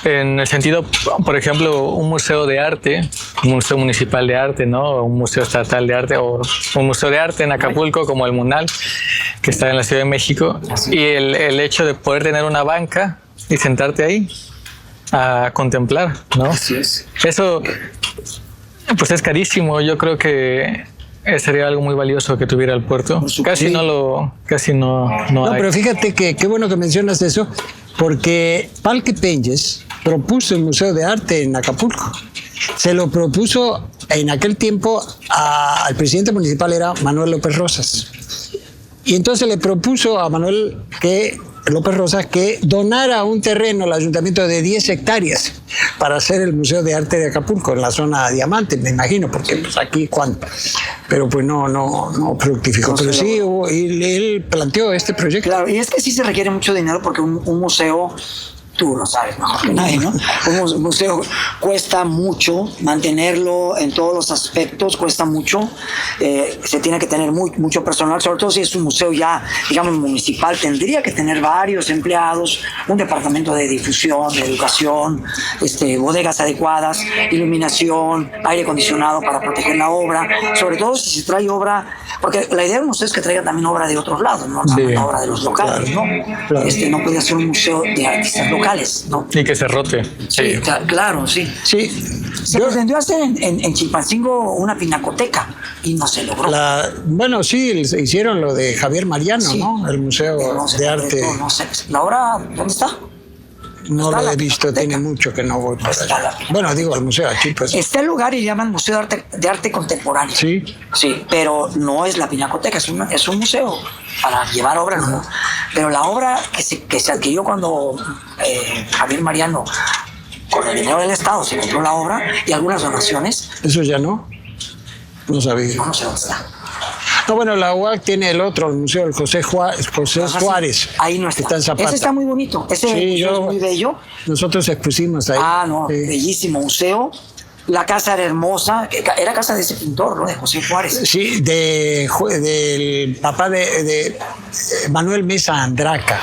En el sentido, por ejemplo, un museo de arte, un museo municipal de arte, ¿no? Un museo estatal de arte, o un museo de arte en Acapulco como el MUNAL, que está en la Ciudad de México, y el hecho de poder tener una banca y sentarte ahí a contemplar, ¿no? Así es. Eso, pues es carísimo. Yo creo que sería algo muy valioso que tuviera el puerto. Casi no hay. Pero fíjate que qué bueno que mencionas eso, porque Palque Péñez propuso el Museo de Arte en Acapulco. Se lo propuso en aquel tiempo al presidente municipal, era Manuel López Rosas. Y entonces le propuso a Manuel López Rosas que donara un terreno al ayuntamiento de 10 hectáreas para hacer el Museo de Arte de Acapulco en la zona Diamante, me imagino, porque pues aquí cuánto. Pero pues no fructificó. Pero sí, él planteó este proyecto. Claro, y es que sí se requiere mucho dinero porque un museo, tú lo sabes mejor que nadie, ¿no? Un museo cuesta mucho mantenerlo en todos los aspectos, cuesta mucho. Se tiene que tener mucho personal, sobre todo si es un museo ya, digamos, municipal. Tendría que tener varios empleados, un departamento de difusión, de educación, bodegas adecuadas, iluminación, aire acondicionado para proteger la obra. Sobre todo si se trae obra, porque la idea del museo es que traiga también obra de otros lados, no la obra de los locales, ¿no? Claro. No podía ser un museo de artistas locales, ¿no? Y que se rote. Sí, claro, sí. Se pretendió hacer en Chilpancingo una pinacoteca y no se logró. Bueno, sí, hicieron lo de Javier Mariano, sí, ¿no? El Museo de Arte. No sé. ¿La obra dónde está? No lo he visto, tiene mucho que no voy para allá. Bueno, digo, el museo aquí, pues. Está el lugar y llaman Museo de Arte Contemporáneo. Sí. Sí, pero no es la pinacoteca, es un museo para llevar obras, ¿no? Pero la obra que se adquirió cuando Javier Mariano, con el dinero del Estado, se compró la obra y algunas donaciones. ¿Eso ya no? No sabía. No sé dónde está. No, bueno, la UAC tiene el otro, el Museo del José Suárez. Sí. Ahí no está. Está en Zapata. Ese está muy bonito. Ese museo es muy bello. Nosotros expusimos ahí. Bellísimo museo. La casa era hermosa. Era casa de ese pintor, ¿no? De José Juárez. Sí, del papá de Manuel Mesa Andraca,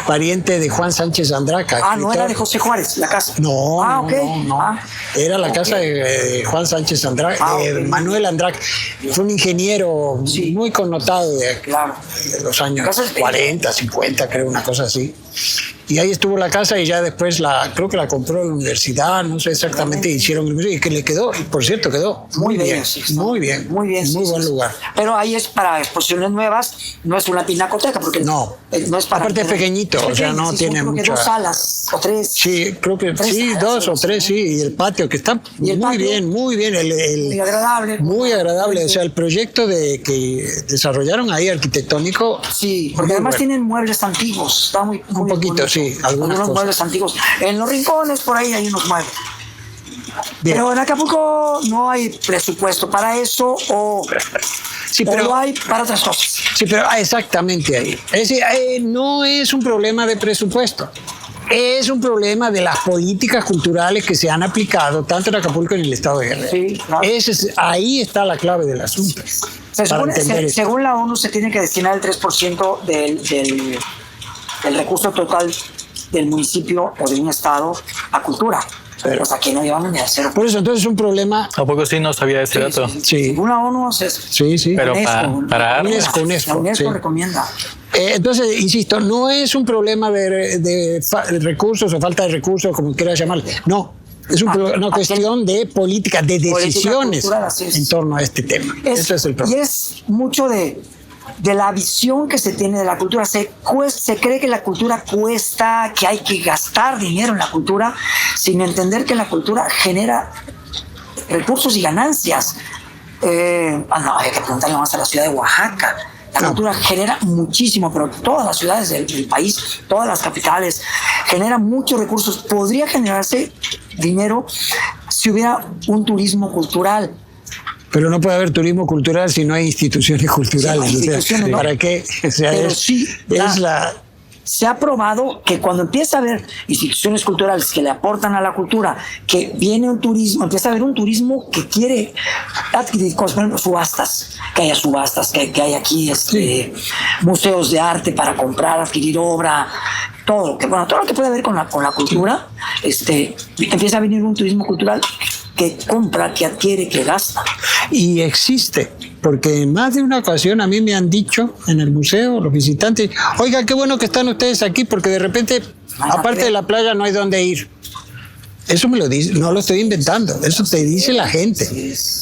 pariente de Juan Sánchez Andraca. No era de José Juárez, la casa. No. Era la casa de Juan Sánchez Andraca, Manuel Andraca. Fue un ingeniero muy connotado de los años 40, 50, creo, una cosa así. Y ahí estuvo la casa y ya después creo que la compró la universidad, no sé exactamente, hicieron el museo y que le quedó, por cierto, quedó muy bien, muy bien, muy buen lugar. Pero ahí es para exposiciones nuevas, no es una pinacoteca, porque no es para. Aparte es pequeñito, o sea, no tiene mucho. 2 salas o 3. Sí, creo que sí, 2 o 3, sí, y el patio que está muy bien, muy agradable. Muy agradable, o sea, el proyecto que desarrollaron ahí arquitectónico. Sí, porque además tienen muebles antiguos, está muy un poquito, bonito. Sí, algunos muebles antiguos. En los rincones por ahí hay unos muebles. Bien. Pero en Acapulco no hay presupuesto para eso o lo hay para otras cosas. Sí, pero exactamente ahí. Es decir, no es un problema de presupuesto. Es un problema de las políticas culturales que se han aplicado tanto en Acapulco como en el estado de Guerrero. Sí, claro. Ahí está la clave del asunto. Según la ONU se tiene que destinar el 3% del recurso total del municipio o de un estado a cultura. Pero pues aquí no llevamos ni a cero. Por eso, entonces es un problema. ¿A poco sí no sabía ese dato? Sí. Según la ONU es eso. Sí. Pero para UNESCO recomienda. Entonces, insisto, no es un problema de recursos o falta de recursos, como quieras llamarlo. No. Es una cuestión de política, de decisiones en torno a este tema. Ese es el problema. Y es mucho de la visión que se tiene de la cultura. Se cree que la cultura cuesta, que hay que gastar dinero en la cultura, sin entender que la cultura genera recursos y ganancias. Hay que preguntarle más a la ciudad de Oaxaca. La cultura genera muchísimo, pero todas las ciudades del país, todas las capitales, generan muchos recursos. Podría generarse dinero si hubiera un turismo cultural. Pero no puede haber turismo cultural si no hay instituciones culturales. Sí, instituciones, ¿para qué? O sea, se ha probado que cuando empieza a haber instituciones culturales que le aportan a la cultura, que viene un turismo, empieza a haber un turismo que quiere adquirir cosas, por ejemplo, subastas, que haya aquí museos de arte para comprar, adquirir obra, todo lo que puede haber con la cultura, empieza a venir un turismo cultural que compra, que adquiere, que gasta. Y existe, porque en más de una ocasión a mí me han dicho en el museo, los visitantes, oiga, qué bueno que están ustedes aquí, porque de repente, aparte de la playa, no hay dónde ir. Eso me lo dice, no lo estoy inventando, eso te dice la gente.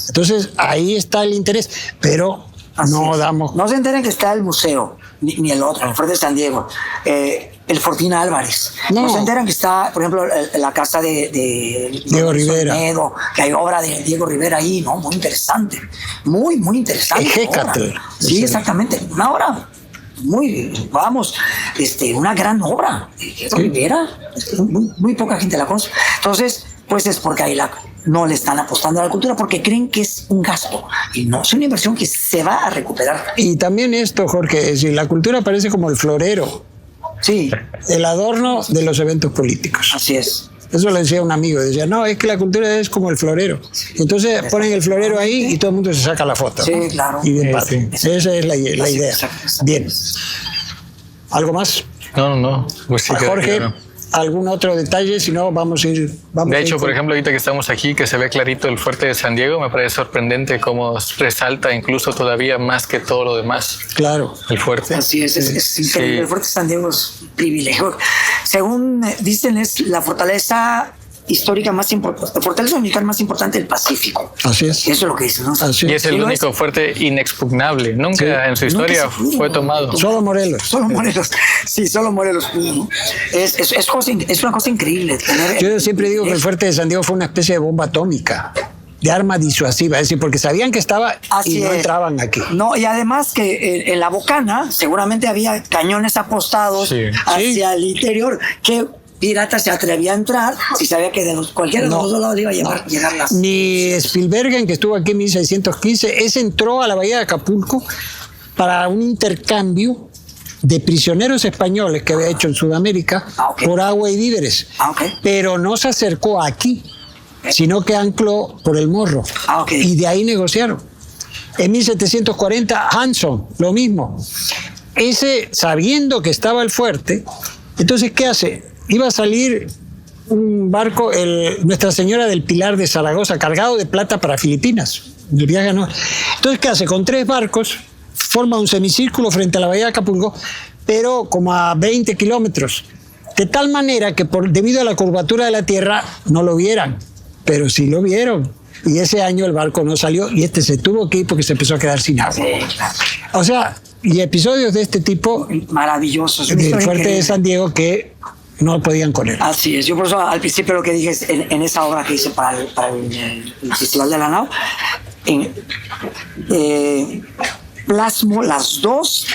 Entonces, ahí está el interés, pero no damos... No se enteren que está el museo, ni el otro, el Fuerte de San Diego, el Fortín Álvarez. No se enteran que está, por ejemplo, la casa de Diego Rivera. Medo, que hay obra de Diego Rivera ahí, ¿no? Muy interesante. Muy interesante. Ejécate. Sí, exactamente. Una obra una gran obra de Diego Rivera. Muy poca gente la conoce. Entonces, pues es porque ahí no le están apostando a la cultura porque creen que es un gasto y no, es una inversión que se va a recuperar. Y también esto, Jorge, es decir, la cultura parece como el florero. Sí. El adorno de los eventos políticos. Así es. Eso lo decía un amigo, decía, no, es que la cultura es como el florero. Entonces ponen el florero ahí y todo el mundo se saca la foto. Sí, ¿no? claro. Y esa es la idea. Exacto. Bien. ¿Algo más? No. Pues sí, Jorge, ¿algún otro detalle? Si no, vamos a ir... De hecho, por ejemplo, ahorita que estamos aquí, que se ve clarito el Fuerte de San Diego, me parece sorprendente cómo resalta incluso todavía más que todo lo demás. Claro. El fuerte. Así es increíble. Sí. El Fuerte de San Diego es un privilegio. Según dicen, es la fortaleza histórica más importante, la fortaleza militar más importante del Pacífico. Así es. Eso es lo que dicen, ¿no? Y es el único fuerte inexpugnable. Nunca en su historia fue tomado. Solo Morelos. Sí, solo Morelos. Es una cosa increíble. Yo siempre digo que el Fuerte de San Diego fue una especie de bomba atómica, de arma disuasiva, es decir, porque sabían que estaba y no entraban aquí. No, y además que en la bocana seguramente había cañones apostados hacia el interior que pirata se atrevía a entrar si sabía que cualquiera de los dos lados le iba a llegar las... Ni Spielbergen, que estuvo aquí en 1615, ese entró a la bahía de Acapulco para un intercambio de prisioneros españoles que había hecho en Sudamérica por agua y víveres. Pero no se acercó aquí, sino que ancló por el Morro. Y de ahí negociaron. En 1740, Hanson, lo mismo. Ese, sabiendo que estaba el fuerte, entonces, ¿qué hace? Iba a salir un barco, Nuestra Señora del Pilar de Zaragoza, cargado de plata para Filipinas. El viaje no. Entonces, ¿qué hace? Con 3 barcos, forma un semicírculo frente a la bahía de Acapulco, pero como a 20 kilómetros. De tal manera que debido a la curvatura de la tierra no lo vieran, pero sí lo vieron. Y ese año el barco no salió y se tuvo que ir porque se empezó a quedar sin agua. O sea, y episodios de este tipo... Maravillosos. El Fuerte de San Diego que no podían con él. Así es. Yo por eso al principio lo que dije es en esa obra que hice para el Festival de la Nao, plasmo los dos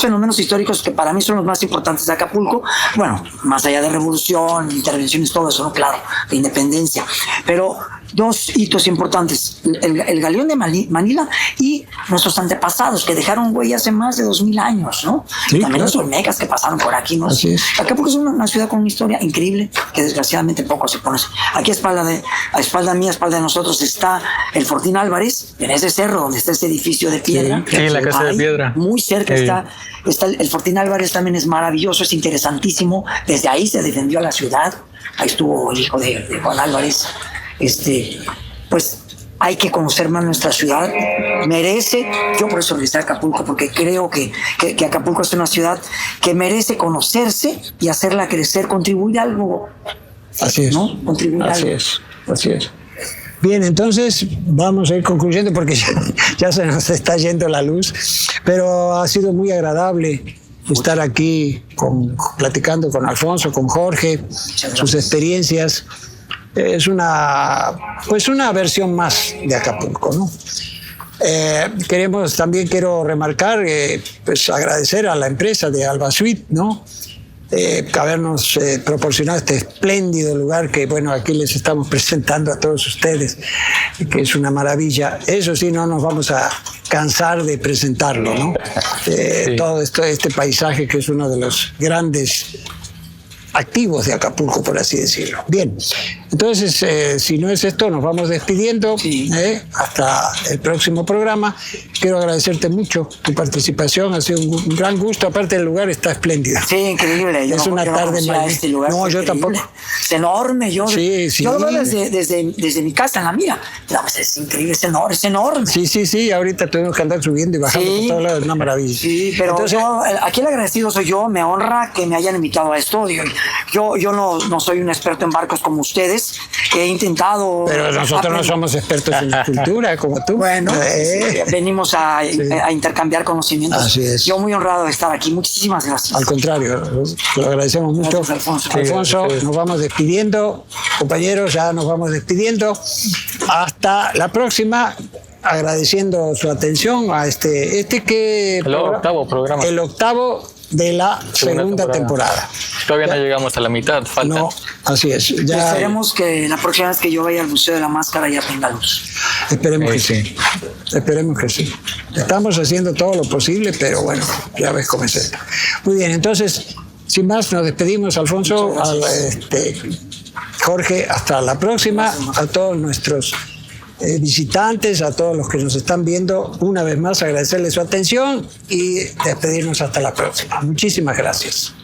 fenómenos históricos que para mí son los más importantes de Acapulco. Bueno, más allá de revolución, intervenciones, todo eso, ¿no? Claro, de independencia. Pero 2 hitos importantes, el galeón de Manila y nuestros antepasados que dejaron huella hace más de 2000 años, ¿no? Sí, también los olmecas que pasaron por aquí, ¿no? Así es. Acapulco es una ciudad con una historia increíble que desgraciadamente poco se conoce. Aquí a espalda mía, a espalda de nosotros está el Fortín Álvarez, en ese cerro donde está ese edificio de piedra. Sí, la casa de piedra. Muy cerca está el Fortín Álvarez, también es maravilloso, es interesantísimo. Desde ahí se defendió a la ciudad. Ahí estuvo el hijo de Juan Álvarez. Pues hay que conocer más nuestra ciudad, merece, yo por eso regresé a Acapulco, porque creo que Acapulco es una ciudad que merece conocerse y hacerla crecer, contribuir a algo. Así es, ¿no? Contribuir a algo. Así es. Bien, entonces vamos a ir concluyendo porque ya se nos está yendo la luz, pero ha sido muy agradable estar aquí platicando con Alfonso, con Jorge, sus experiencias. Es una versión más de Acapulco, ¿no? Quiero remarcar, pues agradecer a la empresa de Alba Suite, ¿no? habernos proporcionado este espléndido lugar que, bueno, aquí les estamos presentando a todos ustedes, que es una maravilla. Eso sí, no nos vamos a cansar de presentarlo, ¿no? Sí. Todo este paisaje que es uno de los grandes activos de Acapulco, por así decirlo. Bien, entonces, si no es esto, nos vamos despidiendo. Sí. Hasta el próximo programa. Quiero agradecerte mucho tu participación, ha sido un gran gusto. Aparte, el lugar está espléndido. Sí, increíble. Es una tarde magnífica. Este lugar no, yo tampoco. Es enorme. Yo lo veo desde mi casa, en la mía. No, es increíble, es enorme. Sí. Ahorita tuvimos que andar subiendo y bajando por todos lados, es una maravilla. Sí, pero entonces, aquí el agradecido soy yo. Me honra que me hayan invitado a esto. Yo no soy un experto en barcos como ustedes. He intentado... Pero nosotros no somos expertos en cultura como tú. Bueno, venimos a intercambiar conocimientos. Así es. Yo muy honrado de estar aquí. Muchísimas gracias. Al contrario, lo agradecemos mucho. Gracias, Alfonso, nos vamos despidiendo. Compañeros, ya nos vamos despidiendo. Hasta la próxima. Agradeciendo su atención a el octavo programa. El octavo de la segunda temporada. Todavía no llegamos a la mitad, falta. No, así es. Ya esperemos que la próxima vez que yo vaya al Museo de la Máscara ya tenga luz. Esperemos que sí. Esperemos que sí. Estamos haciendo todo lo posible, pero bueno, ya ves cómo es esto. Muy bien, entonces, sin más, nos despedimos, Alfonso, Jorge, hasta la próxima, a todos nuestros visitantes, a todos los que nos están viendo, una vez más agradecerles su atención y despedirnos hasta la próxima. Muchísimas gracias.